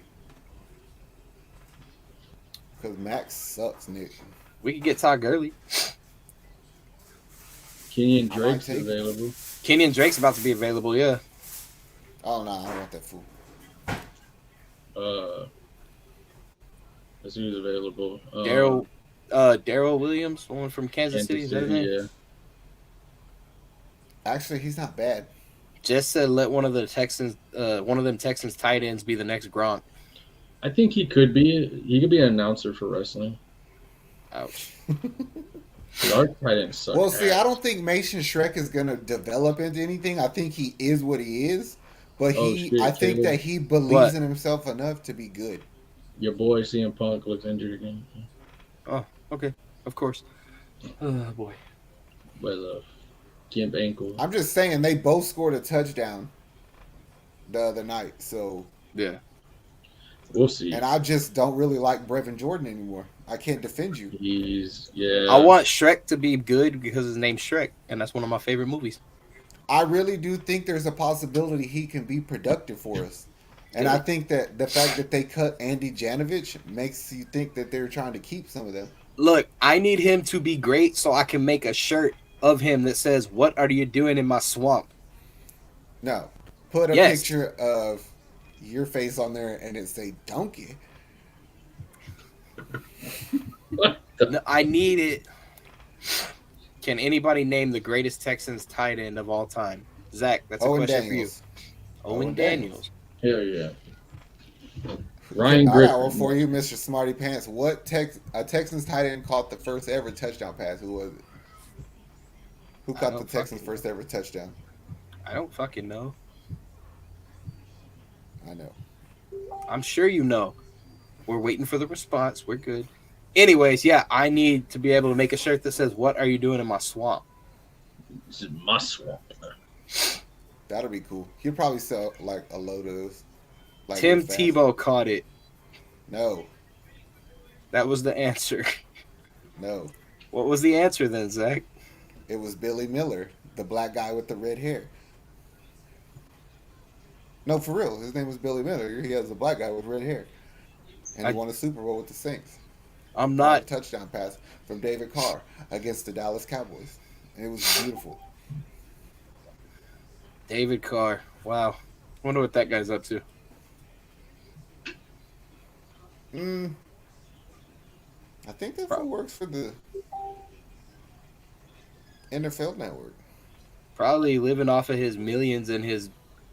Because Max sucks, Nick. We could get Todd Gurley. Kenyon I might Drake's take it. available. Kenyon Drake's about to be available. Yeah. Oh no, I don't want that fool. Let's see who's available. Daryl Darrell Williams, the one from Kansas City. Is that his name? Yeah. Actually, he's not bad. Just said let one of them Texans tight ends be the next Gronk. I think he could be. He could be an announcer for wrestling. Ouch. Our tight ends suck. Well, see, I don't think Mason Shrek is going to develop into anything. I think he is what he is, but I think that he believes in himself enough to be good. Your boy CM Punk looks injured again. Oh, okay, of course. Oh boy. With a gimp ankle. I'm just saying they both scored a touchdown the other night, so yeah. We'll see. And I just don't really like Brevin Jordan anymore. I can't defend you. I want Shrek to be good because his name's Shrek, and that's one of my favorite movies. I really do think there's a possibility he can be productive for us. And I think that the fact that they cut Andy Janovich makes you think that they're trying to keep some of them. Look, I need him to be great so I can make a shirt of him that says, "What are you doing in my swamp?" No. Put a picture of your face on there and it say donkey. No, I need it. Can anybody name the greatest Texans tight end of all time? Zach, that's a question for you. Owen Daniels. Hell yeah. Ryan Griffin. I got one for you, Mr. Smarty Pants. What Texans tight end caught the first ever touchdown pass? Who was it? Who caught the Texans' first ever touchdown? I don't fucking know. I know. I'm sure you know. We're waiting for the response. We're good. Anyways, yeah, I need to be able to make a shirt that says, "What are you doing in my swamp?" This is my swamp. That'll be cool. He'll probably sell like a load of those. Like Tim Tebow caught it. No. That was the answer. No. What was the answer then, Zach? It was Billy Miller, the black guy with the red hair. No, for real. His name was Billy Miller. He has a black guy with red hair. And he won a Super Bowl with the Saints. I'm not. A touchdown pass from David Carr against the Dallas Cowboys. And it was beautiful. David Carr. Wow. Wonder what that guy's up to. I think that's what works for the NFL Network. Probably living off of his millions and his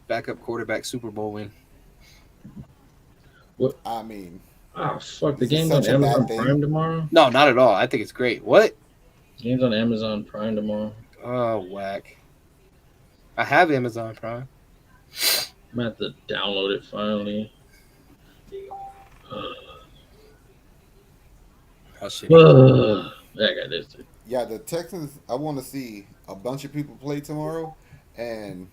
backup quarterback Super Bowl win. What? I mean, oh fuck! The game's on Amazon Prime tomorrow. No, not at all. I think it's great. What? Game's on Amazon Prime tomorrow. Oh, whack! I have Amazon Prime. I'm gonna have to download it finally. That guy did it. Yeah, the Texans. I want to see a bunch of people play tomorrow, and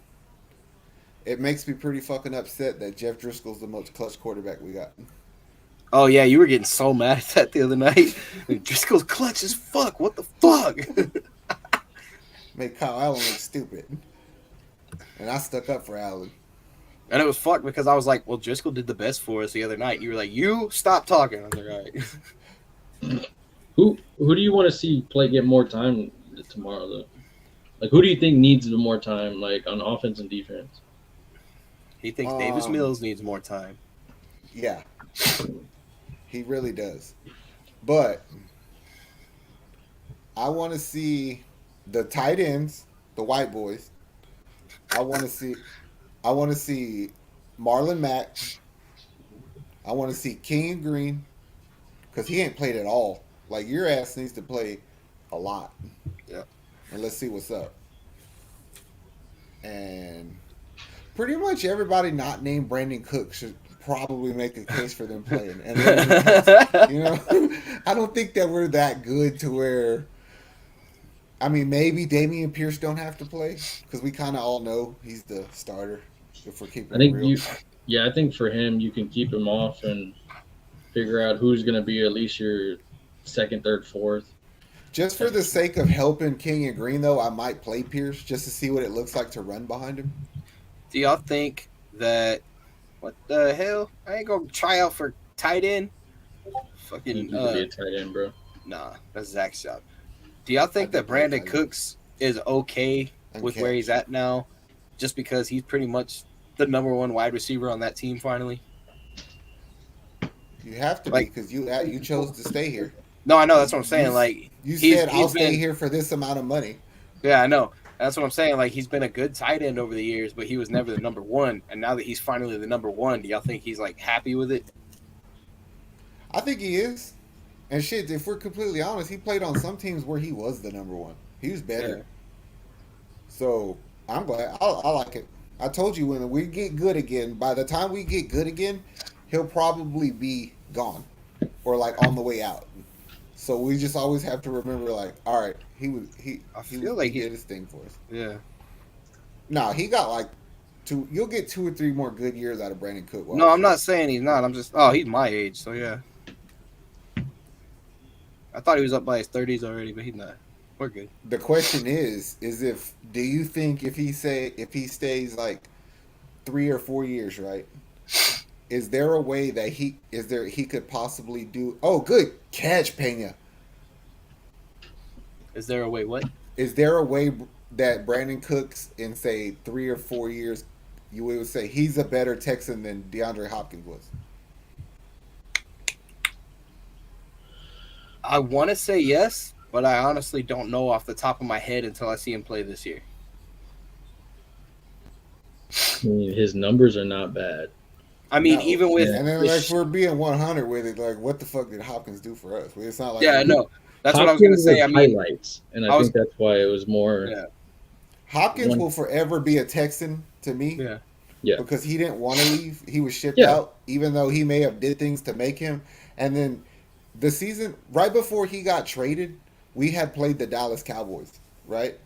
it makes me pretty fucking upset that Jeff Driscoll's the most clutch quarterback we got. Oh yeah, you were getting so mad at that the other night. Driscoll's clutch as fuck. What the fuck? Made Kyle Allen look stupid, and I stuck up for Allen. And it was fucked because I was like, "Well, Driscoll did the best for us the other night." And you were like, "You stop talking." I was like, "All right." Who do you want to see get more time tomorrow though? Like, who do you think needs more time, like on offense and defense? He thinks Davis Mills needs more time. Yeah, he really does. But I want to see the tight ends, the white boys. I want to see Marlon Mack. I want to see King Green because he ain't played at all. Like, your ass needs to play a lot. Yeah. And let's see what's up. And pretty much everybody not named Brandon Cook should probably make a case for them playing. And you know, I don't think that we're that good to where. I mean, maybe Dameon Pierce don't have to play because we kind of all know he's the starter. If we're keeping it real. I think for him you can keep him off and figure out who's going to be at least your second, third, fourth. Just for the sake of helping King and Green, though, I might play Pierce just to see what it looks like to run behind him. Do y'all think that what the hell? I ain't gonna try out for tight end. Fucking be a tight end, bro. Nah, that's Zach's job. Do y'all think that Brandon Cooks is okay with where he's at now, just because he's pretty much the number one wide receiver on that team finally? You have to be because you chose to stay here. No, I know. That's what I'm saying. Like You he's said I'll stay been, here for this amount of money. yeah, I know. That's what I'm saying. Like he's been a good tight end over the years, but he was never the number one. And now that he's finally the number one, do y'all think he's like happy with it? I think he is. And shit, if we're completely honest, he played on some teams where he was the number one. He was better. Yeah. So I'm glad. I like it. I told you when we get good again, by the time we get good again, he'll probably be gone or like on the way out. So we just always have to remember, like, all right, I feel like he did his thing for us. Yeah. No, he got like two. You'll get 2 or 3 more good years out of Brandon Cook. No, I'm not saying he's not. I'm just he's my age, so yeah. I thought he was up by his 30s already, but he's not. We're good. The question is if do you think if he stays like 3 or 4 years, right? Is there a way that he could possibly do? Oh, good catch, Pena. Is there a way? What? Is there a way that Brandon Cooks in say 3 or 4 years, you would say he's a better Texan than DeAndre Hopkins was? I want to say yes, but I honestly don't know off the top of my head until I see him play this year. I mean, his numbers are not bad. I mean, No. even with And then like we're being 100 with it, like what the fuck did Hopkins do for us? It's not like yeah, I know. That's Hopkins what I was gonna say. I mean, highlights, and I think that's why it was more. Yeah. Hopkins will forever be a Texan to me. Yeah. Because he didn't want to leave. He was shipped Yeah. out, even though he may have did things to make him. And then the season right before he got traded, we had played the Dallas Cowboys, right?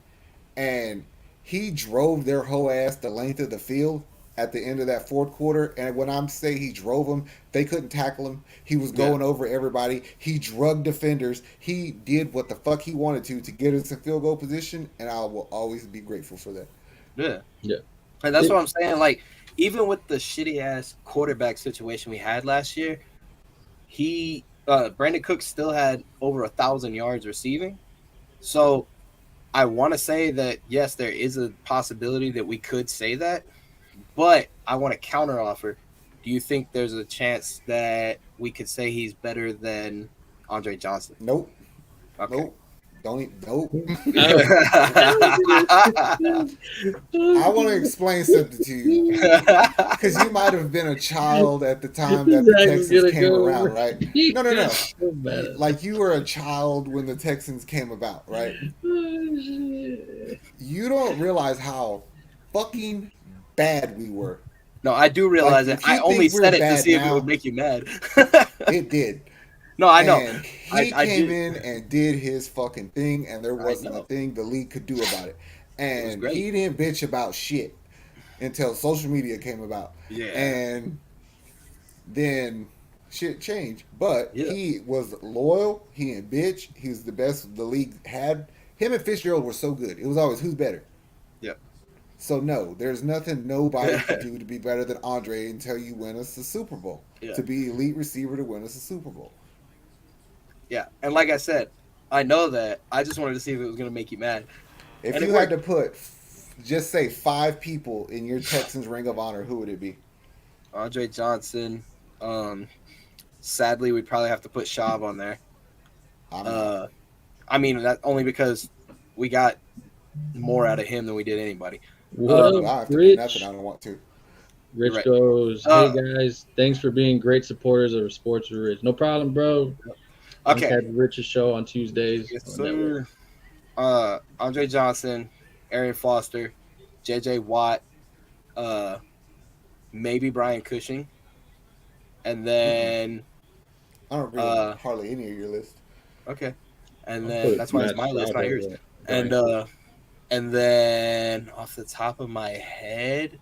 And he drove their whole ass the length of the field at the end of that fourth quarter. And when I'm saying he drove them, they couldn't tackle him. He was going over everybody. He drugged defenders. He did what the fuck he wanted to get us in field goal position, and I will always be grateful for that. Yeah. And that's what I'm saying. Like, even with the shitty ass quarterback situation we had last year, Brandon Cooks still had over 1,000 yards receiving. So I want to say that yes, there is a possibility that we could say that, but I want to counter offer. Do you think there's a chance that we could say he's better than Andre Johnson? Nope. Okay. Nope. Nope. I I want to explain something to you because you might have been a child at the time that the Texans came around, right? No. Like you were a child when the Texans came about, right? You don't realize how fucking bad we were. No, I do realize Like, it. I only said it to see if it would make you mad. It did. No, I know. And he came in and did his fucking thing, and there wasn't a thing the league could do about it. And he didn't bitch about shit until social media came about. Yeah. And then shit changed. But he was loyal. He didn't bitch. He was the best the league had. Him and Fitzgerald were so good. It was always who's better. Yep. So no, there's nothing nobody can do to be better than Andre until you win us the Super Bowl. Yeah. To be elite receiver to win us the Super Bowl. Yeah, and like I said, I know that. I just wanted to see if it was going to make you mad. If and you had to put, just say 5 people in your Texans Ring of Honor, who would it be? Andre Johnson. Sadly, we'd probably have to put Schaub on there. I mean, that only because we got more out of him than we did anybody. What I up, have to Rich? put nothing. I don't want to. Rich Right. goes, hey guys, thanks for being great supporters of Sports with Rich. No problem, bro. Okay. Had Rich's show on Tuesdays. Yes, on sir. Network. Andre Johnson, Arian Foster, J.J. Watt, maybe Brian Cushing, and then I don't agree with hardly any of your list. okay, and I'll then put that's why it's Matt my list, Schaub not yours. over And then off the top of my head,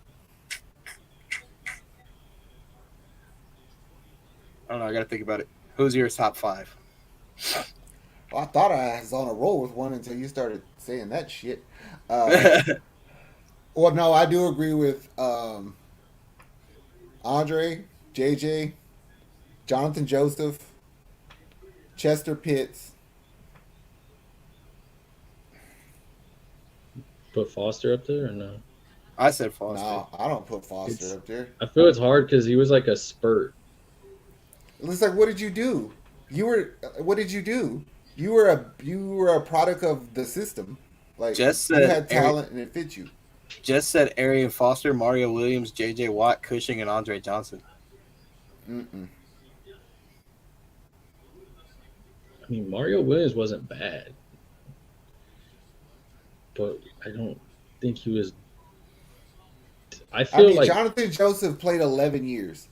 I don't know. I got to think about it. Who's your top 5? Well, I thought I was on a roll with one until you started saying that shit. Well, no, I do agree with Andre, JJ, Jonathan Joseph, Chester Pitts. Put Foster up there or no? I said Foster. No, I don't put Foster up there. I feel it's hard because he was like a spurt. It's like, what did you do? You were. What did you do? You were a product of the system. Like Just you said had talent and it fit you. just said Arian Foster, Mario Williams, J.J. Watt, Cushing, and Andre Johnson. Mm-mm. I mean, Mario Williams wasn't bad, but I don't think he was. I I feel mean, like Jonathan Joseph played 11 years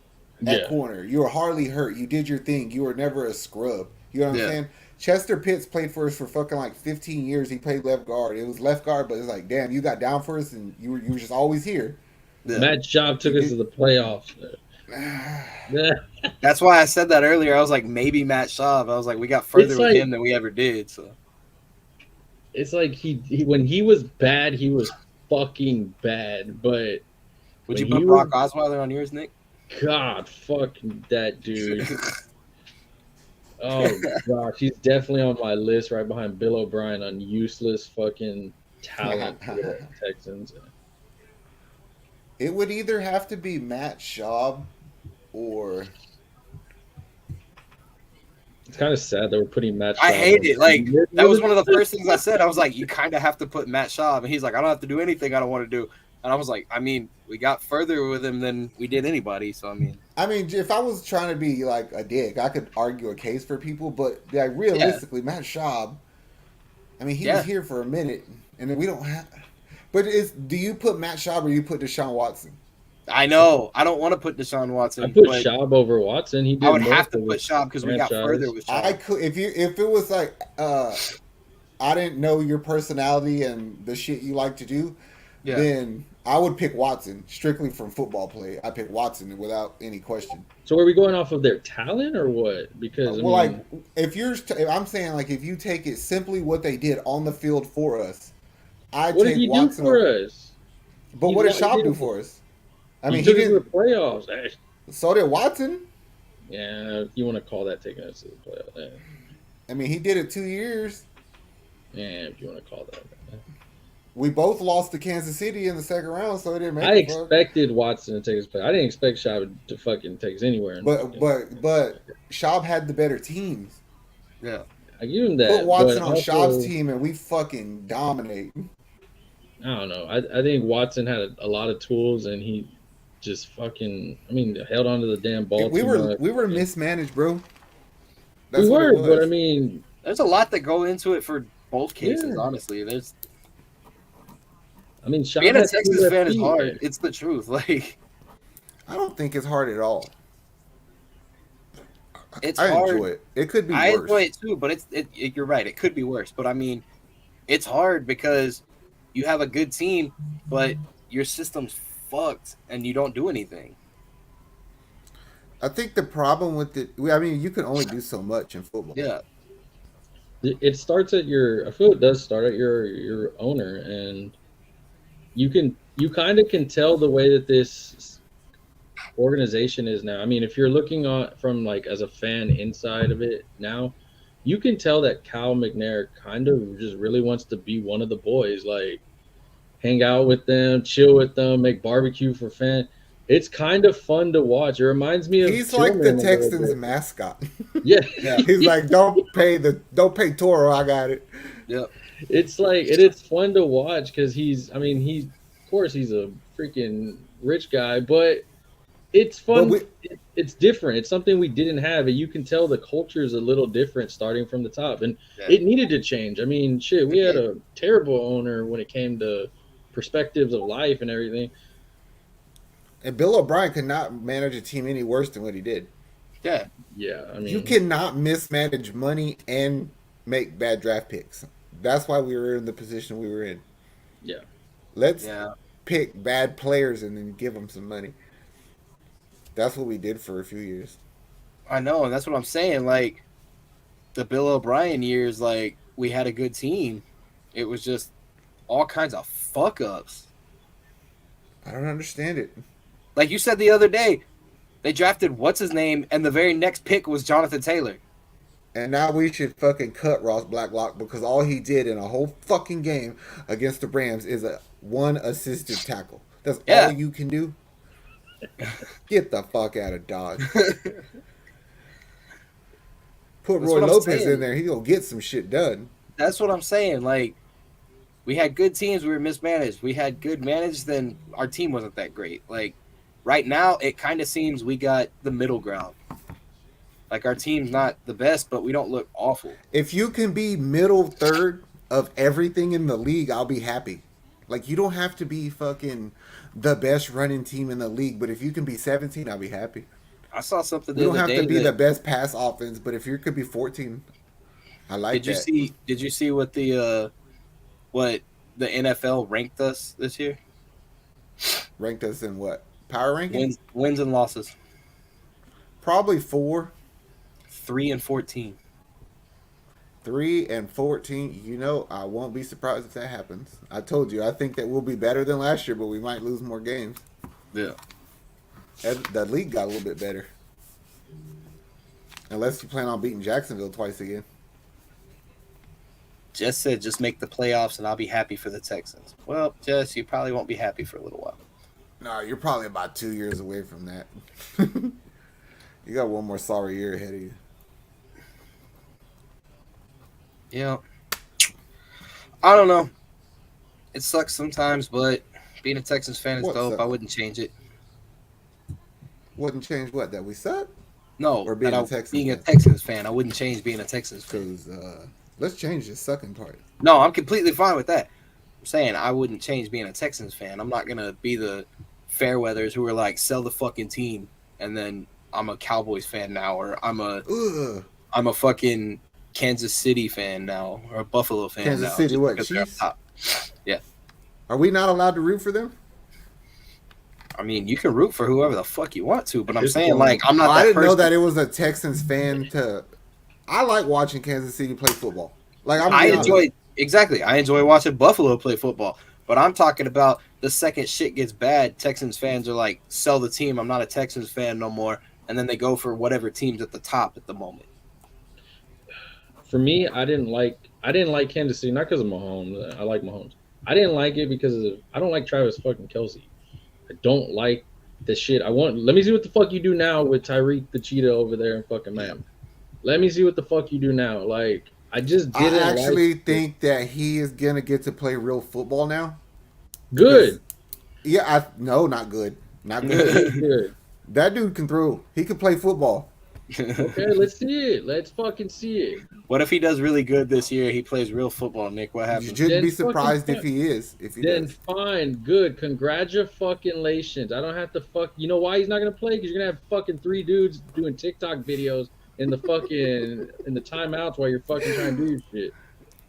at yeah, corner. You were hardly hurt. You did your thing. You were never a scrub. You know what I'm Yeah. saying? Chester Pitts played for us for fucking like 15 years. He played left guard. It was left guard, but it's like, damn, you got down for us, and you were just always here. Yeah. Matt Schaub took You us to the playoffs. Yeah. That's why I said that earlier. I was like, maybe Matt Schaub. I was like, we got further It's with like- him than we ever did. So It's like he when he was bad, he was fucking bad. But would when you he put was- Brock Osweiler on yours, Nick? God, fuck that dude. Oh gosh, he's definitely on my list right behind Bill O'Brien on useless fucking talent for the Texans. It would either have to be Matt Schaub or It's kind of sad that we're putting Matt. I Schaub hate on. it. Like that was one of the first things I said. I was like, you kind of have to put Matt Schaub, and he's like, I don't have to do anything I don't want to do. And I was like, I mean, we got further with him than we did anybody. So I mean, if I was trying to be like a dick, I could argue a case for people, but like realistically, Matt Schaub, I mean, he was here for a minute, and then we don't have. But do you put Matt Schaub or you put Deshaun Watson? I know I don't want to put Deshaun Watson. I put but Schaub over Watson. He did I would more have to for put the Schaub because we got franchise. further with Schaub. I could if it was like I didn't know your personality and the shit you like to do, then I would pick Watson strictly from football play. I pick Watson without any question. So are we going off of their talent or what? Because Well, like if I'm saying like if you take it simply what they did on the field for us, I what take did he Watson do for over- us? But He what did wa- Schaub he do did- for us? I He mean, he took us to the didn't. playoffs. Eh, So did Watson. Yeah, if you want to call that taking us to the playoffs. Eh. I mean, he did it 2 years. Yeah, if you want to call that. We both lost to Kansas City in the second round, so it didn't make. I a fuck. expected Watson to take his place. I didn't expect Schaub to fucking take us anywhere. But Schaub had the better teams. Yeah. I give him that. Put Watson but on also, Schaub's team and we fucking dominate. I don't know. I think Watson had a lot of tools and he just fucking. I mean, held on to the damn ball. We too were much. we were mismanaged, bro. We That's what were, it was. but I mean, There's a lot that go into it for both cases. Yeah. Honestly, there's Schaub being a had two Texas left fan is feet. hard. It's the truth. Like I don't think it's hard at all. it's I hard. enjoy it. It could be I worse. enjoy it too, but you're right. It could be worse, but I mean, it's hard because you have a good team, but your system's fucked and you don't do anything. I think the problem with it. I mean, you can only do so much in football. Yeah, It starts at your. I feel it does start at your owner, and you kind of can tell the way that this organization is now. I mean, if you're looking on from like as a fan inside of it now, you can tell that Cal McNair kind of just really wants to be one of the boys, like hang out with them, chill with them, make barbecue for fans. It's kind of fun to watch. It reminds me of He's like the Tillman a little Texans bit. mascot. Yeah. He's like, don't pay Toro. I got it. yep. It's like it's fun to watch because he's of course he's a freaking rich guy, but it's fun. But It's different. It's something we didn't have, and you can tell the culture is a little different starting from the top, and Yeah. it needed to change. I mean, shit, we had a terrible owner when it came to perspectives of life and everything. And Bill O'Brien could not manage a team any worse than what he did. Yeah, Yeah, I mean, You cannot mismanage money and make bad draft picks. That's why we were in the position we were in. yeah. Let's yeah. pick bad players and then give them some money. That's what we did for a few years. I know, and that's what I'm saying. Like the Bill O'Brien years, like we had a good team. It was just all kinds of fuck ups. I don't understand it. Like you said the other day, they drafted what's his name, and the very next pick was Jonathan Taylor. And now we should fucking cut Ross Blacklock because all he did in a whole fucking game against the Rams is one assisted tackle. That's all you can do. Get the fuck out of Dodge. Put That's Roy what I'm Lopez saying. in there, he gonna get some shit done. That's what I'm saying. Like, we had good teams, we were mismanaged. We had good managed, then our team wasn't that great. Like, right now, it kind of seems we got the middle ground. Like, our team's not the best, but we don't look awful. If you can be middle third of everything in the league, I'll be happy. Like, you don't have to be fucking the best running team in the league, but if you can be 17, I'll be happy. I saw something We the don't other have day to be that, the best pass offense, but if you could be 14, I like did you that. see? Did you see what the NFL ranked us this year? Ranked us in what? Power ranking? Wins and losses. Probably 4, 3-14. 3 and 14. You know, I won't be surprised if that happens. I told you, I think that we'll be better than last year, but we might lose more games. Yeah. And the league got a little bit better. Unless you plan on beating Jacksonville twice again. Jess said just make the playoffs and I'll be happy for the Texans. Well, Jess, you probably won't be happy for a little while. No, you're probably about 2 years away from that. You got one more sorry year ahead of you. Yeah. I don't know. It sucks sometimes, but being a Texans fan is What dope. sucks? I wouldn't change it. Wouldn't change what? That we suck? No, Or being that a Texans being a fan. Texans fan, I wouldn't change being a Texans fan. Because let's change the sucking part. No, I'm completely fine with that. I'm saying I wouldn't change being a Texans fan. I'm not going to be the Fairweathers who are like, sell the fucking team, and then I'm a Cowboys fan now, or I'm a fucking Kansas City fan now, or a Buffalo fan Kansas now. City, just what, because they're up Chiefs? top. Yeah. Are we not allowed to root for them? I mean, you can root for whoever the fuck you want to, but I'm This saying, one- like, I'm not I that didn't person. know that it was a Texans fan to. I like watching Kansas City play football. Like I enjoy watching Buffalo play football, but I'm talking about the second shit gets bad, Texans fans are like, sell the team. I'm not a Texans fan no more, and then they go for whatever team's at the top at the moment. For me, I didn't like Kansas City, not because of Mahomes. I like Mahomes. I didn't like it because I don't like Travis fucking Kelsey. I don't like the shit. Let me see what the fuck you do now with Tyreek the cheetah over there in fucking Miami. Let me see what the fuck you do now. Like, I just didn't I actually think that he is gonna get to play real football now. Good. Yeah, no, not good. Not good. Good. That dude can throw. He can play football. Okay, let's see it. Let's fucking see it. What if he does really good this year? He plays real football, Nick. What You happens? shouldn't Then be fucking surprised if fine. he is. If he Then does. fine, good. Congratulations. I don't have to fuck. You know why he's not gonna play? Because you're gonna have fucking 3 dudes doing TikTok videos in the fucking in the timeouts while you're fucking trying to do your shit.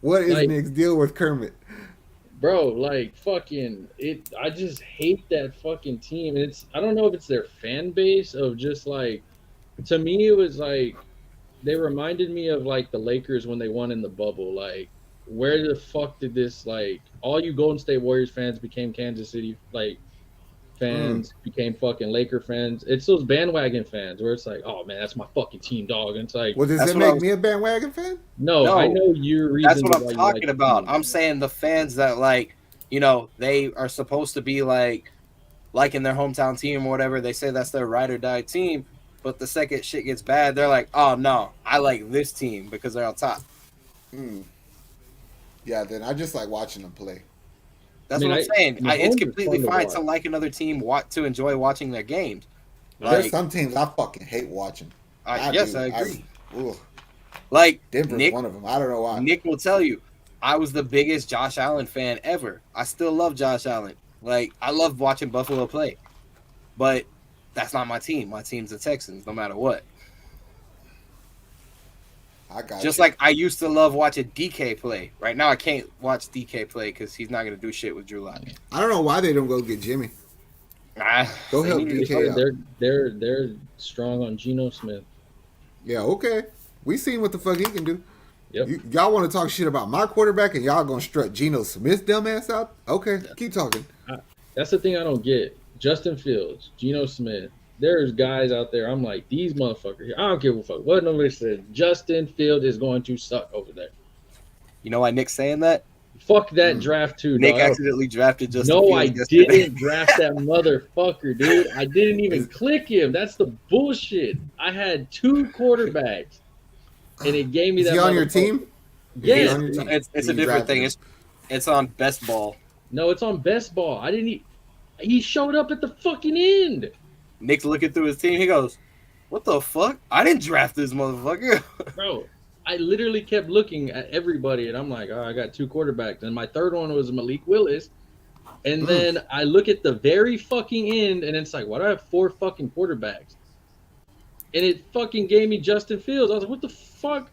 What is like- Nick's deal with Kermit? Bro, like fucking it. I just hate that fucking team. And I don't know if it's their fan base of just like. To me, it was like they reminded me of like the Lakers when they won in the bubble. Like, where the fuck did this like all you Golden State Warriors fans became Kansas City like fans, became fucking Laker fans. It's those bandwagon fans where it's like, oh man, that's my fucking team, dog. And it's like, Well, does That's it what I make was- me a bandwagon fan? no, I know your reason. That's what I'm why you talking like the about. team. I'm saying the fans that, like, you know, they are supposed to be like in their hometown team or whatever. They say that's their ride or die team, but the second shit gets bad, they're like, oh no, I like this team because they're on top. Yeah, then I just like watching them play. That's I mean, what I'm saying. Mahomes It's is completely fun to fine watch. to like another team, to enjoy watching their games. There's Like, some teams I fucking hate watching. yes, do. I agree. Ugh. Like Denver's Nick, one of them. I don't know why. Nick will tell you, I was the biggest Josh Allen fan ever. I still love Josh Allen. Like, I love watching Buffalo play, but that's not my team. My team's the Texans, no matter what. I got Just you. like I used to love watching DK play. Right now, I can't watch DK play because he's not going to do shit with Drew Lock. I don't know why they don't go get Jimmy. Go they help need to- DK out. They're strong on Geno Smith. Yeah, okay. We seen what the fuck he can do. Yep. Y'all want to talk shit about my quarterback and y'all gonna strut Geno Smith dumbass out? Okay, keep talking. That's the thing I don't get. Justin Fields, Geno Smith. There's guys out there. I'm like, these motherfuckers. I don't give a fuck what nobody says. Justin Fields is going to suck over there. You know why Nick's saying that? Fuck that draft too. Nick dog. accidentally drafted Justin No, Fields I yesterday. didn't draft that motherfucker, dude. I didn't even click him. That's the bullshit. I had 2 quarterbacks. and it gave me Is that. he on your motherfucker. team? Yes. on your team? It's You a different drafted thing. him. It's on best ball. No, it's on best ball. I didn't. He showed up at the fucking end. Nick's looking through his team. He goes, "What the fuck? I didn't draft this motherfucker." Bro, I literally kept looking at everybody, and I'm like, oh, I got 2 quarterbacks, and my third one was Malik Willis. And then I look at the very fucking end, and it's like, why do I have 4 fucking quarterbacks? And it fucking gave me Justin Fields. I was like, what the fuck?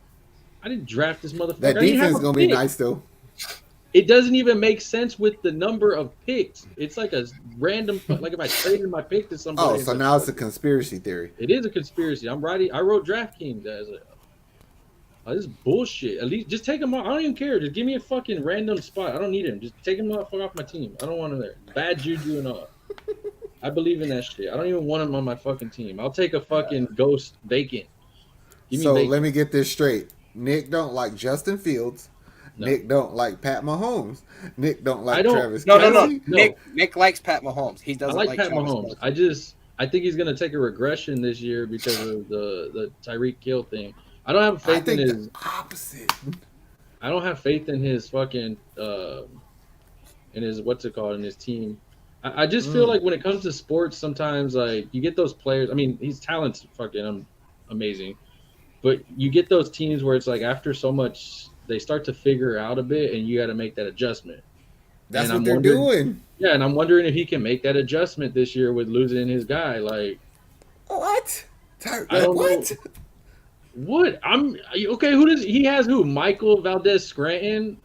I didn't draft this motherfucker. That defense is gonna be nice though. It doesn't even make sense with the number of picks. It's like a random, like if I traded my pick to somebody. Oh, so now it's a conspiracy theory. It is a conspiracy. I'm writing. I wrote DraftKings as a. Oh, this is bullshit. At least just take him off. I don't even care. Just give me a fucking random spot. I don't need him. Just take him off my team. I don't want him there. Bad juju and all. I believe in that shit. I don't even want him on my fucking team. I'll take a fucking ghost vacant. Give me So vacant. let me get this straight. Nick don't like Justin Fields. No. Nick don't like Pat Mahomes. Nick don't like I don't- Travis No. Kelce. No. Nick likes Pat Mahomes. He I doesn't like Pat Travis Mahomes. Kelce. I think he's gonna take a regression this year because of the Tyreek Hill thing. I don't have I faith in think his. the opposite. I don't have faith in his fucking in his in his team. I just feel like when it comes to sports, sometimes like you get those players. I mean, his talent's fucking amazing, but you get those teams where it's like after so much, they start to figure out a bit, and you got to make that adjustment. That's And what I'm they're wondering- doing. Yeah, and I'm wondering if he can make that adjustment this year with losing his guy. Like, What? I don't What? know. What? I'm okay. Who does he has? Who? Michael Valdez Scranton,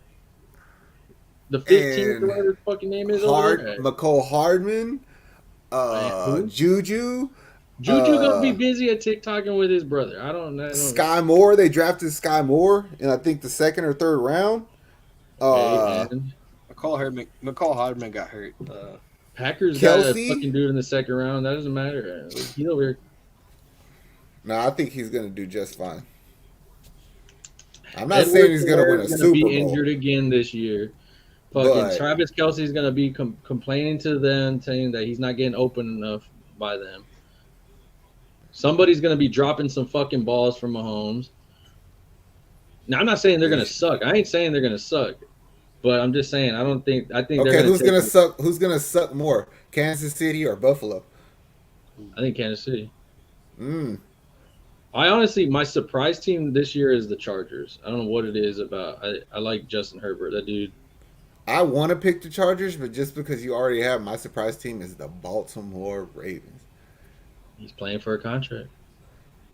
the 15th And or whatever his fucking name is. over there? McCole Hardman, Who? Juju, Juju gonna be busy at TikToking with his brother. I don't know. Sky Moore. They drafted Sky Moore in I think the 2nd or 3rd round. And McCall Hardman got hurt. Packers got a Kelsey? fucking dude in the 2nd round. That doesn't matter. He's over here. No, I think he's gonna do just fine. I'm not saying he's gonna win a Edwards-Helaire is Super be Bowl. injured again this year. Fucking But- Travis Kelce's gonna be complaining to them, saying that he's not getting open enough by them. Somebody's gonna be dropping some fucking balls from Mahomes. Now I'm not saying they're gonna suck. I ain't saying they're gonna suck, but I'm just saying I think they're Okay, gonna who's take gonna it. suck? Who's gonna suck more, Kansas City or Buffalo? I think Kansas City. Mm. I honestly, my surprise team this year is the Chargers. I don't know what it is about. I like Justin Herbert. That dude. I want to pick the Chargers, but just because you already have my surprise team is the Baltimore Ravens. He's playing for a contract.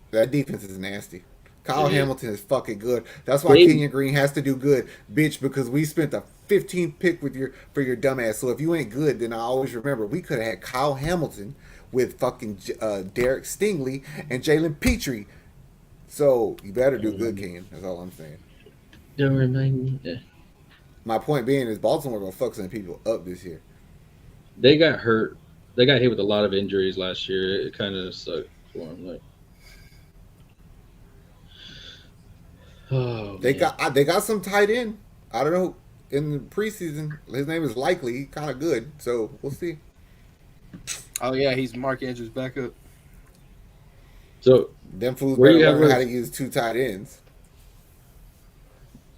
That defense is nasty. Kyle It is. Hamilton is fucking good. That's why They- Kenyon Green has to do good, bitch. Because we spent the 15th pick for your dumbass. So if you ain't good, then I always remember we could have had Kyle Hamilton with fucking Derek Stingley and Jalen Petrie. So you better do good, Kenyon. That's all I'm saying. Don't remind me. Yeah. My point being is Baltimore gonna fuck some people up this year. They got hurt. They got hit with a lot of injuries last year. It kind of sucked for them. Like, oh, They man. got some tight end. I don't know in the preseason. His name is Likely. Kind of good. So we'll see. Oh yeah, he's Mark Andrews' backup. So, Them fools Where better you have learn Rick- how to use 2 tight ends.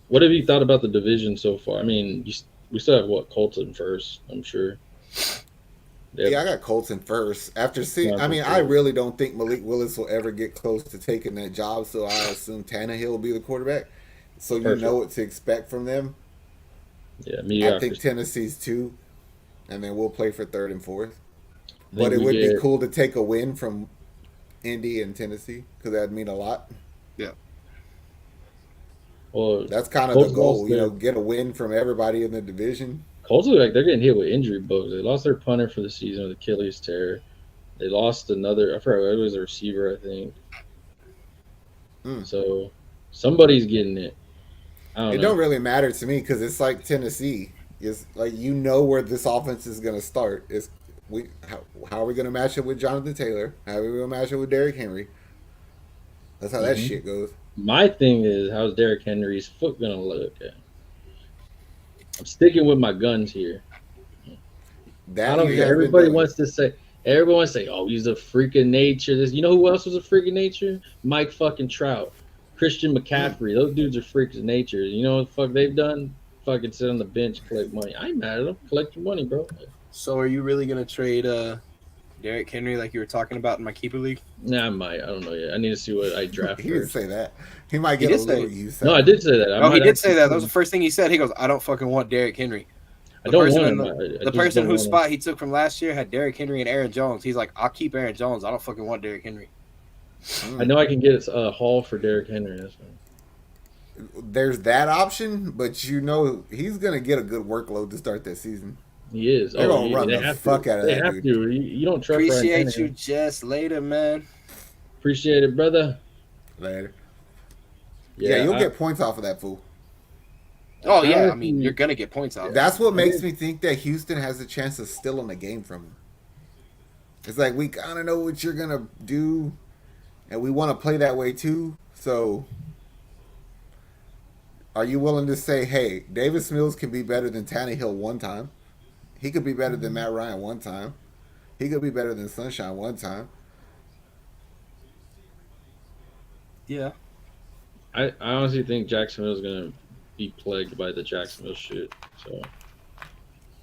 what have you thought about the division so far? I mean, we still have what Colton first. I'm sure. Yeah, I got Colts in first. After seeing, Yeah, I mean, for I sure. really don't think Malik Willis will ever get close to taking that job. So I assume Tannehill will be the quarterback. So you Perfect. know what to expect from them. Yeah, I mediocre. think Tennessee's 2, and then we'll play for 3rd and 4th. I think But it we would be get- cool to take a win from Indy and Tennessee because that'd mean a lot. Well, That's kind of Colts the goal, lost you know, their- get a win from everybody in the division. Colts look like they're getting hit with injury bugs. They lost their punter for the season with Achilles tear. They lost another. I forgot it was a receiver, I think. Mm. So somebody's getting it. I don't It know. don't really matter to me because it's like Tennessee. It's like you know where this offense is going to start. It's how are we going to match it with Jonathan Taylor? How are we going to match it with Derrick Henry? That's how that Mhm. shit goes. My thing is, how's Derrick Henry's foot gonna look? I'm sticking with my guns here. That I don't you care. have been Everybody doing. wants to say. Everyone wants to say, "Oh, he's a freak of nature." This, you know, who else was a freak of nature? Mike fucking Trout. Christian McCaffrey. Those dudes are freaks of nature. You know what the fuck they've done? Fucking sit on the bench, collect money. I ain't mad at them. Collect your money, bro. So are you really gonna trade Derrick Henry like you were talking about in my keeper league? Nah, I might. I don't know yet. I need to see what I draft He didn't first. say that. He might He get a did say little it. use. No, I did say that. I No, he might did say actually- that. That was the first thing he said. He goes, "I don't fucking want Derrick Henry." I don't want him. The person whose spot he took from last year had Derrick Henry and Aaron Jones. He's like, "I'll keep Aaron Jones. I don't fucking want Derrick Henry." I know I can get a haul for Derrick Henry. That's fine. There's that option, but you know he's gonna get a good workload to start that season. He is. They're gonna yeah, run they the have fuck to. out of They that have dude. to. You don't trust Ryan Appreciate Tannehill. you, Jess. Later, man. Appreciate it, brother. Later. Yeah, you'll get points off of that fool. Oh yeah, I mean you're gonna get points out. That's what makes me think that Houston has a chance of stealing the game from him. It's like we kind of know what you're gonna do, and we want to play that way too. So, are you willing to say, "Hey, Davis Mills can be better than Tannehill one time. He could be better than Matt Ryan one time. He could be better than Sunshine one time." Yeah. I honestly think Jacksonville's gonna be plagued by the Jacksonville shit. So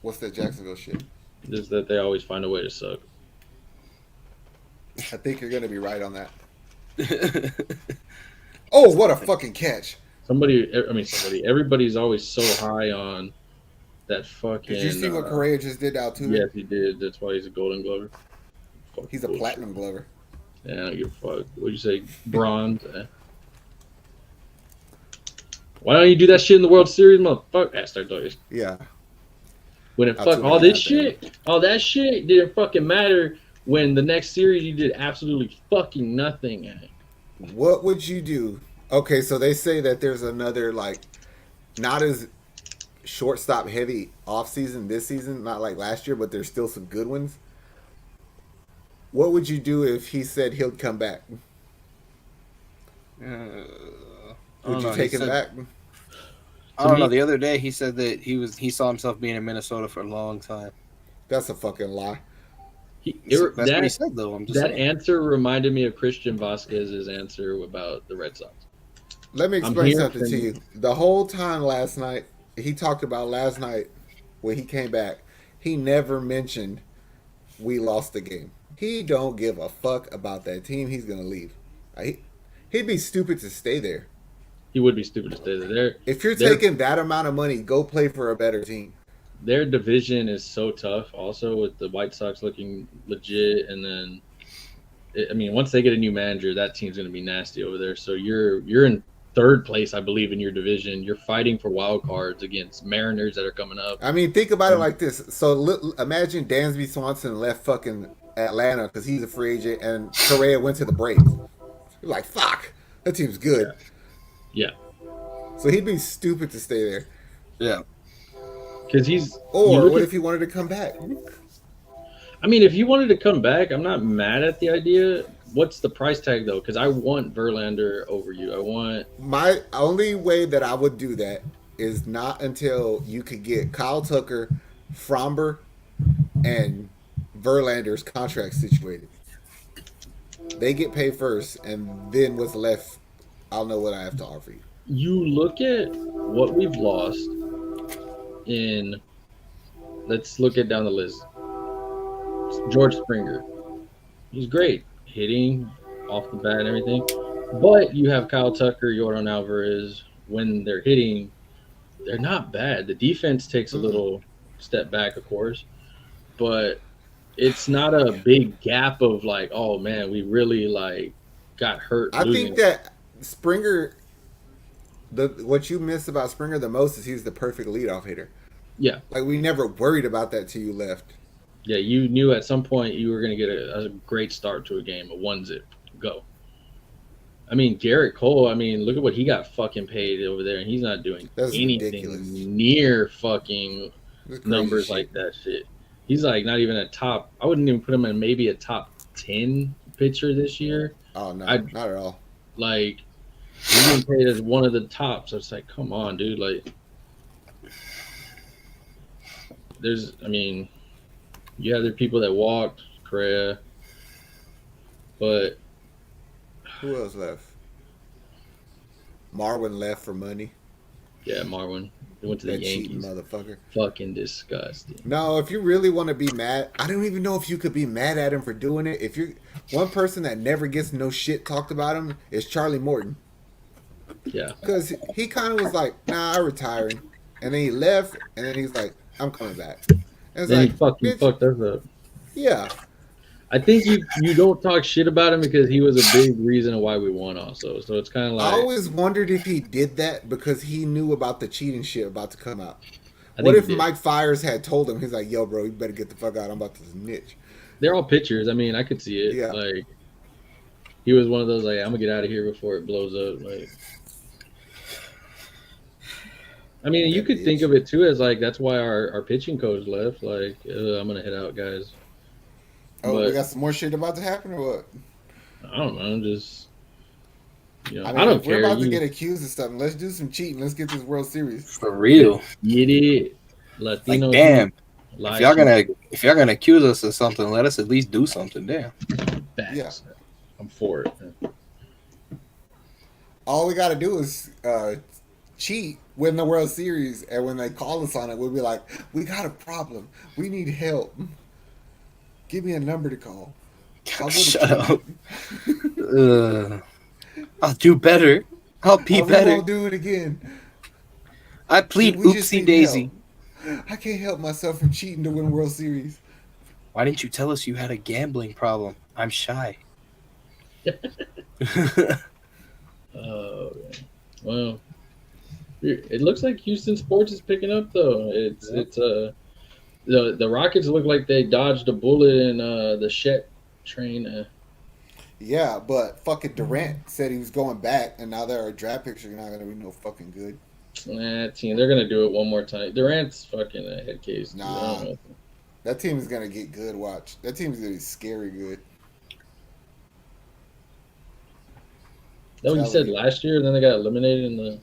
What's that Jacksonville shit? just that they always find a way to suck. I think you're gonna be right on that. Oh, what a fucking catch! Everybody's always so high on that fucking. Did you see what Correa just did out too? Yes, he did. That's why he's a Golden Glover. Fuck He's a bullshit. platinum glover. Yeah, I don't give a fuck. What'd you say? Bronze? Why don't you do that shit in the World Series, motherfucker? Start talking. Yeah. When it I'll fuck tune all in this out there. shit, all that shit didn't fucking matter when the next series you did absolutely fucking nothing at. What would you do? Okay, so they say that there's another like not as shortstop heavy off season this season, not like last year, but there's still some good ones. What would you do if he said he'll come back? Would you take him back? I don't know. The other day he said that he saw himself being in Minnesota for a long time. That's a fucking lie. That's what he said, though. I'm just that saying. answer reminded me of Christian Vasquez's answer about the Red Sox. Let me I'm explain here something for- to you. The whole time last night, he talked about last night when he came back. He never mentioned we lost the game. He don't give a fuck about that team. He's gonna leave. He'd be stupid to stay there. He would be stupid to stay there. If you're taking that amount of money, go play for a better team. Their division is so tough, also with the White Sox looking legit, and then, once they get a new manager, that team's going to be nasty over there. So you're in third place, I believe, in your division. You're fighting for wild cards against Mariners that are coming up. I mean, think about it like this. So imagine Dansby Swanson left fucking Atlanta because he's a free agent, and Correa went to the Braves. You're like, fuck, that team's good. Yeah. So he'd be stupid to stay there. Yeah. Because Or what if he wanted to come back? If he wanted to come back, I'm not mad at the idea. What's the price tag, though? Because I want Verlander over you. My only way that I would do that is not until you could get Kyle Tucker, Fromber, and Verlander's contract situated. They get paid first, and then what's left, I'll know what I have to offer you. You look at what we've lost let's look at down the list. George Springer. He's great. Hitting off the bat and everything. But you have Kyle Tucker, Yordan Alvarez. When they're hitting, they're not bad. The defense takes a little step back, of course. But it's not a big gap of like, oh, man, we really got hurt. I think that Springer, what you miss about Springer the most is he's the perfect leadoff hitter. Yeah. Like, we never worried about that till you left. Yeah, you knew at some point you were going to get a great start to a game, a 1-zip, go. Garrett Cole, look at what he got fucking paid over there, and he's not doing anything ridiculous. near fucking numbers like that shit. He's not even a top, I wouldn't even put him in maybe a top 10 pitcher this year. Oh, no, not at all. He's getting paid as one of the tops. So it's like, come on, dude. You have the people that walked, Correa, but who else left? Marwin left for money. Yeah, Marwin. He went to the That cheating Yankees. motherfucker. Fucking disgusting. No, if you really want to be mad, I don't even know if you could be mad at him for doing it. If you're one person that never gets no shit talked about him is Charlie Morton. Yeah. Because he kind of was like, nah, I'm retiring. And then he left, and then he's like, I'm coming back. And it's Then like, he fucking bitch, fucked us up. yeah. I think you don't talk shit about him because he was a big reason why we won also. So it's kind of like I always wondered if he did that because he knew about the cheating shit about to come out. I What think if he did. Mike Fires had told him, he's like, yo, bro, you better get the fuck out. I'm about to snitch. They're all pictures. I mean, I could see it. Yeah. Like he was one of those like I'm gonna get out of here before it blows up. Like I mean, you could think of it too as like that's why our pitching coach left. Like I'm gonna head out, guys. Oh, But- we got some more shit about to happen or what? I don't know. Just I mean, I don't if we're care. about to You get accused of something, let's do some cheating. Let's get this World Series. For real. get it, Latino. Like, damn. Live If y'all gonna accuse us of something, let us at least do something. Damn. facts. Yeah. I'm for it. All we got to do is cheat, win the World Series, and when they call us on it, we'll be like, we got a problem. We need help. Give me a number to call. I would've Shut cheated. up. I'll do better. I'll be We better. won't do it again. I plead We just oopsie need daisy. help. I can't help myself from cheating to win World Series. Why didn't you tell us you had a gambling problem? I'm shy. Oh, man. Well, it looks like Houston sports is picking up though. The Rockets look like they dodged a bullet in the Shet train. Yeah, but fucking Durant said he was going back, and now their draft picks are not going to be no fucking good. Team, they're gonna do it one more time. Durant's fucking a head case. Dude. I Nah. don't know. That team is going to get good, watch. That team is going to be scary good. That what you said last year, and then they got eliminated in the.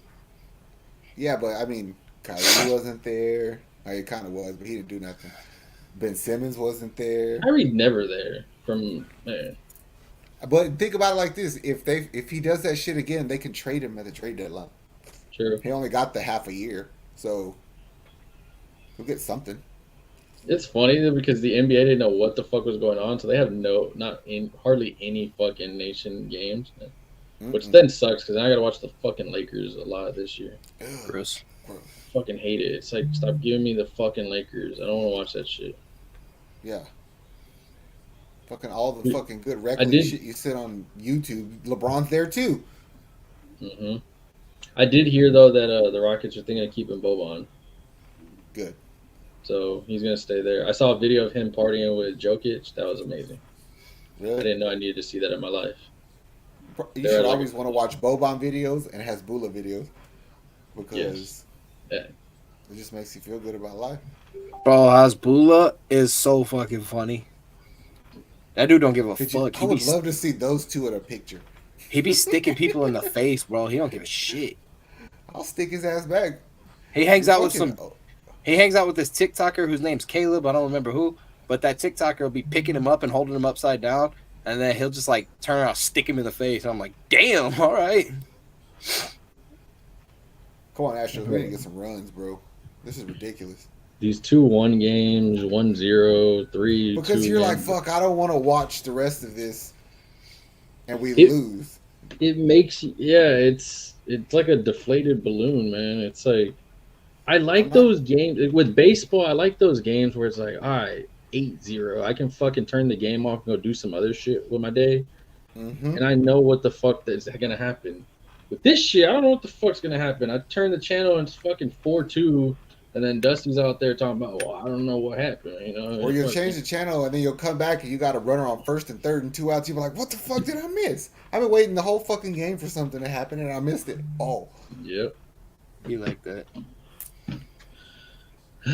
Yeah, but I mean, Kyrie wasn't there. He kind of was, but he didn't do nothing. Ben Simmons wasn't there. Kyrie's never there. From man. But think about it like this: if he does that shit again, they can trade him at the trade deadline. True. He only got the half a year, so he'll get something. It's funny though, because the NBA didn't know what the fuck was going on, so they have hardly any fucking nation games, which then sucks because I gotta watch the fucking Lakers a lot this year. Gross. Fucking hate it. It's like stop giving me the fucking Lakers. I don't want to watch that shit. Yeah. Fucking all the fucking good record shit you sit on YouTube. LeBron's there too. Mm-hmm. I did hear though that the Rockets are thinking of keeping Boban. Good. So he's gonna stay there. I saw a video of him partying with Jokic. That was amazing. Really? I didn't know I needed to see that in my life. You should always want to watch Boban videos and Hasbulla videos because Yeah. it just makes you feel good about life. Bro, Hasbulla is so fucking funny. That dude don't give a Could you- fuck. I would love to see those two in a picture. He be sticking people in the face, bro. He don't give a shit. I'll stick his ass back. He hangs out with Fucking- some. He hangs out with this TikToker whose name's Caleb. I don't remember who, but that TikToker will be picking him up and holding him upside down, and then he'll just like turn around, stick him in the face. And I'm like, damn, all right. Come on, Astros, we need to get some runs, bro. This is ridiculous. These 2-1 games, 1-0, 3. Because 2 you're like, games. fuck, I don't want to watch the rest of this, and we It- lose. It makes it's like a deflated balloon, man. It's like I like those games with baseball. I like those games where it's like, all right, 8-0. I can fucking turn the game off and go do some other shit with my day, Mm-hmm. and I know what the fuck is gonna happen. With this shit, I don't know what the fuck's gonna happen. I turn the channel and it's fucking 4-2, and then Dusty's out there talking about, well, I don't know what happened, you know. Or you'll Fucking- change the channel and then you'll come back and you got a runner on first and third and 2 outs. You'll be like, what the fuck did I miss? I've been waiting the whole fucking game for something to happen and I missed it all. Yep. He like that. I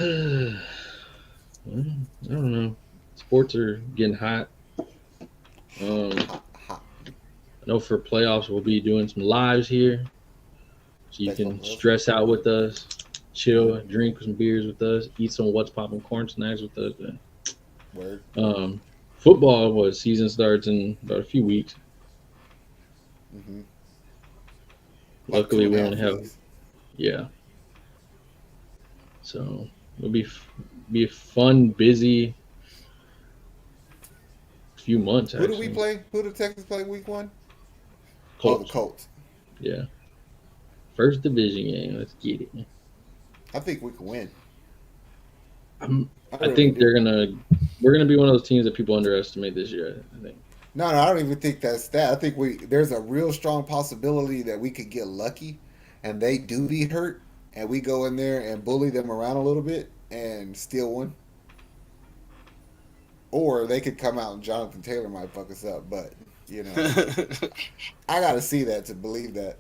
don't know. Sports are getting hot. Hot. I know for playoffs we'll be doing some lives here, so you can stress out with us, chill, drink some beers with us, eat some what's popping corn snacks with us. Man. Word. Football season starts in about a few weeks. Mm-hmm. Luckily, we only 2.5 have weeks. So it'll be a fun, busy few months. Who do Actually, we play? Who do Texans play week 1? Oh, the Colts. Colts. Yeah, first division game. Let's get it. I think we can win. I think we're gonna be one of those teams that people underestimate this year. I think. No, I don't even think that's that. I think there's a real strong possibility that we could get lucky, and they do be hurt, and we go in there and bully them around a little bit and steal one. Or they could come out and Jonathan Taylor might fuck us up, but I gotta see that to believe that.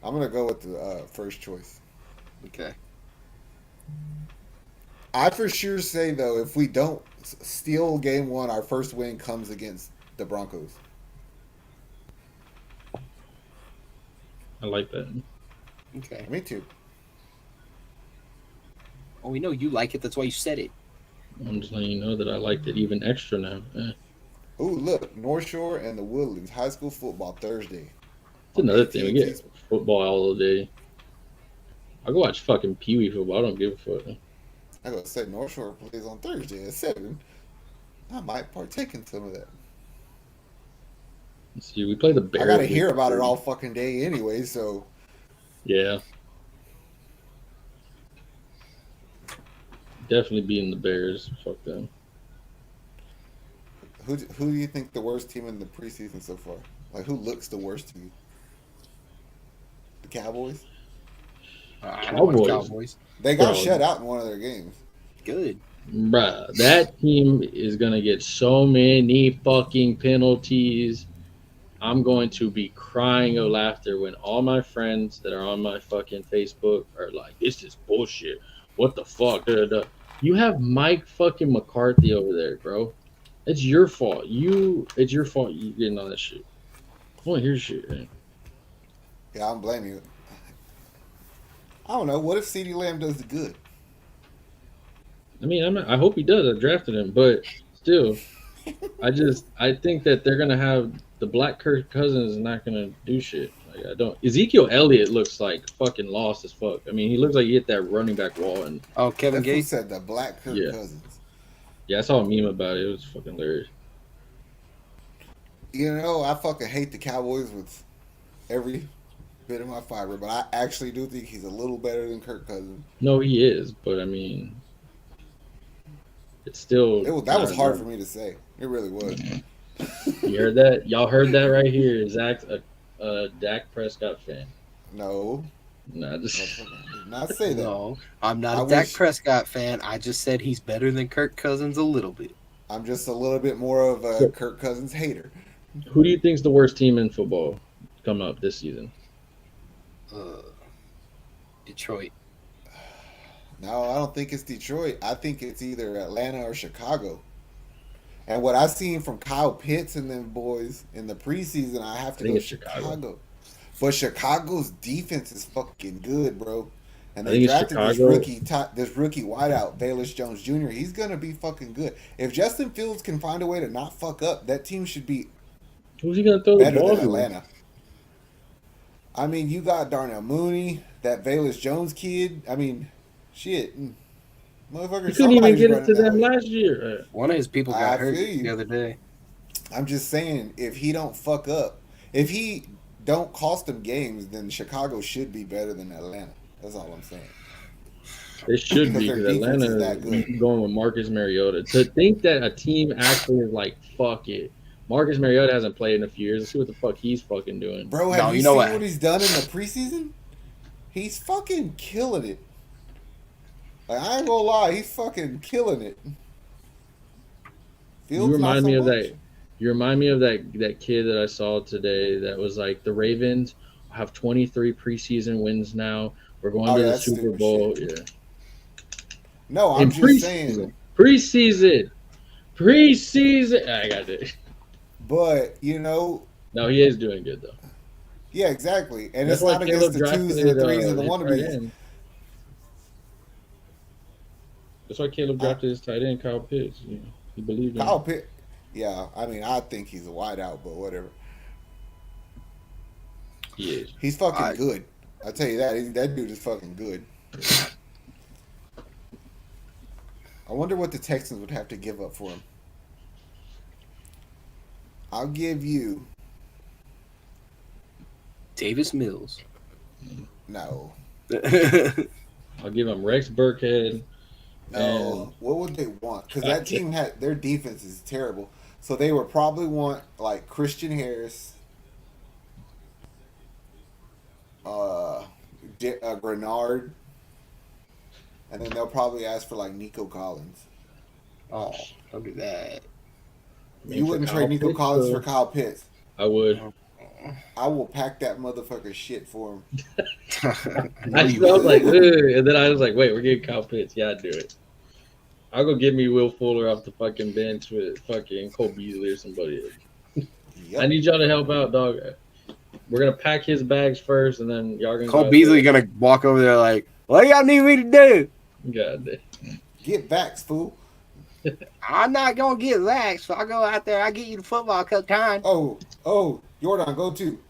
I'm gonna go with the first choice. Okay. I for sure say though, if we don't steal game 1, our first win comes against the Broncos. I like that. Okay. Me too. Well, we know you like it. That's why you said it. I'm just letting you know that I liked it even extra now. Ooh, look, North Shore and the Woodlands high school football Thursday. It's another thing. We get football all day. I'll go watch fucking Pee Wee football. I don't give a fuck. I gotta say North Shore plays on Thursday at 7. I might partake in some of that. Let's see, we play the Bears. I gotta hear about it all fucking day anyway, so yeah. Definitely beating the Bears. Fuck them. Who do you think the worst team in the preseason so far? Like, who looks the worst to you? The Cowboys? Cowboys. They got shut out in one of their games. Good. Bruh, that team is going to get so many fucking penalties. I'm going to be crying of laughter when all my friends that are on my fucking Facebook are like, this is bullshit. What the fuck? You have Mike fucking McCarthy over there, bro. It's your fault. It's your fault you getting on that shit. I want to hear shit, man. Yeah, I don't blame you. I don't know. What if CeeDee Lamb does the good? I mean, I hope he does. I drafted him, but still, I think that they're gonna have the black Kirk Cousins is not gonna do shit. Like, I don't. Ezekiel Elliott looks like fucking lost as fuck. I mean, he looks like he hit that running back wall. And Kevin Gates said the black Kirk Cousins. Yeah, I saw a meme about it. It was fucking hilarious. I fucking hate the Cowboys with every bit of my fiber, but I actually do think he's a little better than Kirk Cousins. No, he is, but I mean, it's still that was hard for me to say. It really was. You heard that? Y'all heard that right here. Zach's a Dak Prescott fan. No. Nah, did not say that. No, I'm not a Dak Prescott fan. I just said he's better than Kirk Cousins a little bit. I'm just a little bit more of a Kirk Cousins hater. Who do you think's the worst team in football coming up this season? Detroit. No, I don't think it's Detroit. I think it's either Atlanta or Chicago. And what I've seen from Kyle Pitts and them boys in the preseason, I have to go Chicago. But Chicago's defense is fucking good, bro. And they drafted this rookie wideout, Velus Jones Jr. He's gonna be fucking good. If Justin Fields can find a way to not fuck up, that team should be who's he gonna throw the ball than Atlanta. I mean, you got Darnell Mooney, that Velus Jones kid. I mean, shit. Motherfucker, he couldn't even get it to them last year. One of his people got hurt the other day. I'm just saying, if he don't fuck up, if he don't cost them games, then Chicago should be better than Atlanta. That's all I'm saying. They should be, because Atlanta is going with Marcus Mariota. To think that a team actually is like, fuck it. Marcus Mariota hasn't played in a few years. Let's see what the fuck he's fucking doing. Bro, have you seen what he's done in the preseason? He's fucking killing it. Like, I ain't gonna lie, he's fucking killing it. You remind me of that. You remind me of that kid that I saw today that was like, the Ravens have 23 preseason wins now. We're going to the Super Bowl. Yeah. No, I'm just saying. Preseason. I got it. But, No, he is doing good, though. Yeah, exactly. And it's not against the 2s and the 3s and the wannabes. That's why Caleb drafted his tight end, Kyle Pitts. He believed in Kyle Pitts. Yeah, I mean, I think he's a wideout, but whatever. He is. He's fucking good. I'll tell you that. That dude is fucking good. I wonder what the Texans would have to give up for him. I'll give you Davis Mills. no. I'll give him Rex Burkhead. No. What would they want? Because that team had their defense is terrible. So they would probably want like Christian Harris, Grenard, and then they'll probably ask for like Nico Collins. Oh, don't do that. You wouldn't trade Nico Collins for Kyle Pitts. I would. I will pack that motherfucker shit for him. I was like, ugh. And then I was like, wait, we're getting Kyle Pitts. Yeah, I'd do it. I'll go get me Will Fuller off the fucking bench with fucking Cole Beasley or somebody. Yep. I need y'all to help out, dog. We're gonna pack his bags first, and then y'all gonna. Cole Beasley gonna walk over there like, "What y'all need me to do?" God damn. Get vaxxed, fool. I'm not gonna get vaxxed. So I'll go out there. I get you the football coach time. Oh, Yordan, go to.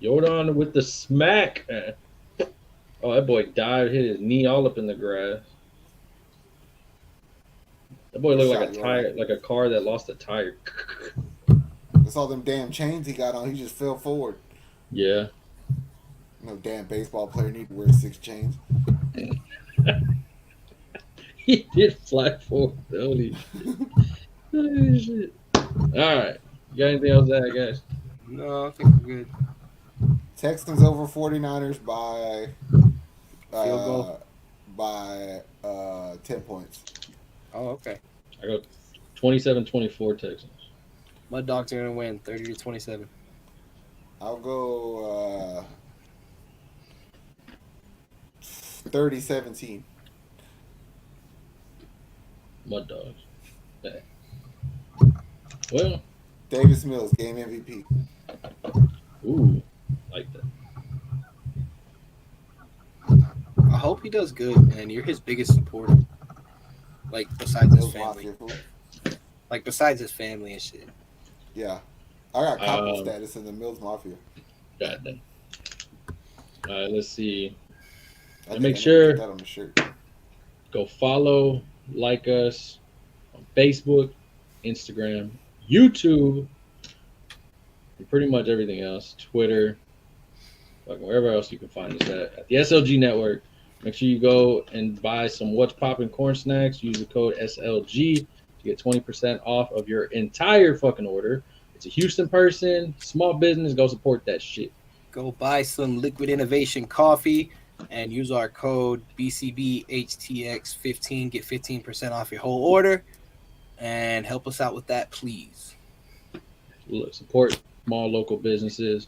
Yordan with the smack. Oh, that boy died, hit his knee all up in the grass. That boy looked like a tire, like a car that lost a tire. That's all them damn chains he got on. He just fell forward. Yeah. No damn baseball player need to wear 6 chains. He did fly forward. Holy shit. All right. You got anything else to add, guys? No, I think we're good. Texans over 49ers by Field goal? By 10 points. Oh, okay. I go 27-24 Texans. My dogs are gonna win 30-27. I'll go 30-17. Mud Dogs. Hey. Well. Davis Mills, game MVP. Ooh, like that. I hope he does good, man. You're his biggest supporter. Like, besides his family. Like, besides his family and shit. Yeah. I got couple status in the Mills Mafia. God damn. All right, let's see. And make sure that on the shirt. Go follow, like us on Facebook, Instagram, YouTube, and pretty much everything else. Twitter, fucking wherever else you can find us at the SLG Network. Make sure you go and buy some What's Poppin' corn snacks. Use the code SLG to get 20% off of your entire fucking order. It's a Houston person, small business. Go support that shit. Go buy some Liquid Innovation coffee and use our code BCBHTX15. Get 15% off your whole order and help us out with that, please. Look, support small local businesses.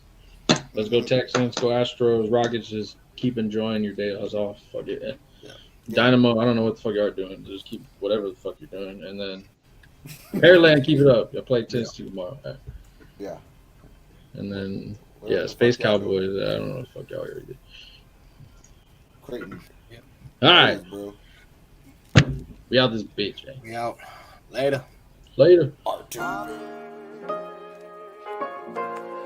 Let's go Texans, go Astros, Rockets. Just keep enjoying your days off. Fuck it. Yeah. Dynamo, I don't know what the fuck you are doing. Just keep whatever the fuck you're doing. And then Pearland, keep it up. You'll play Tennessee tomorrow. Right? Yeah. And then, Space Cowboys. I don't know what the fuck y'all already did. Creighton. Yeah. All right. Bro. We out this bitch, man. We out. Later. Later. R2.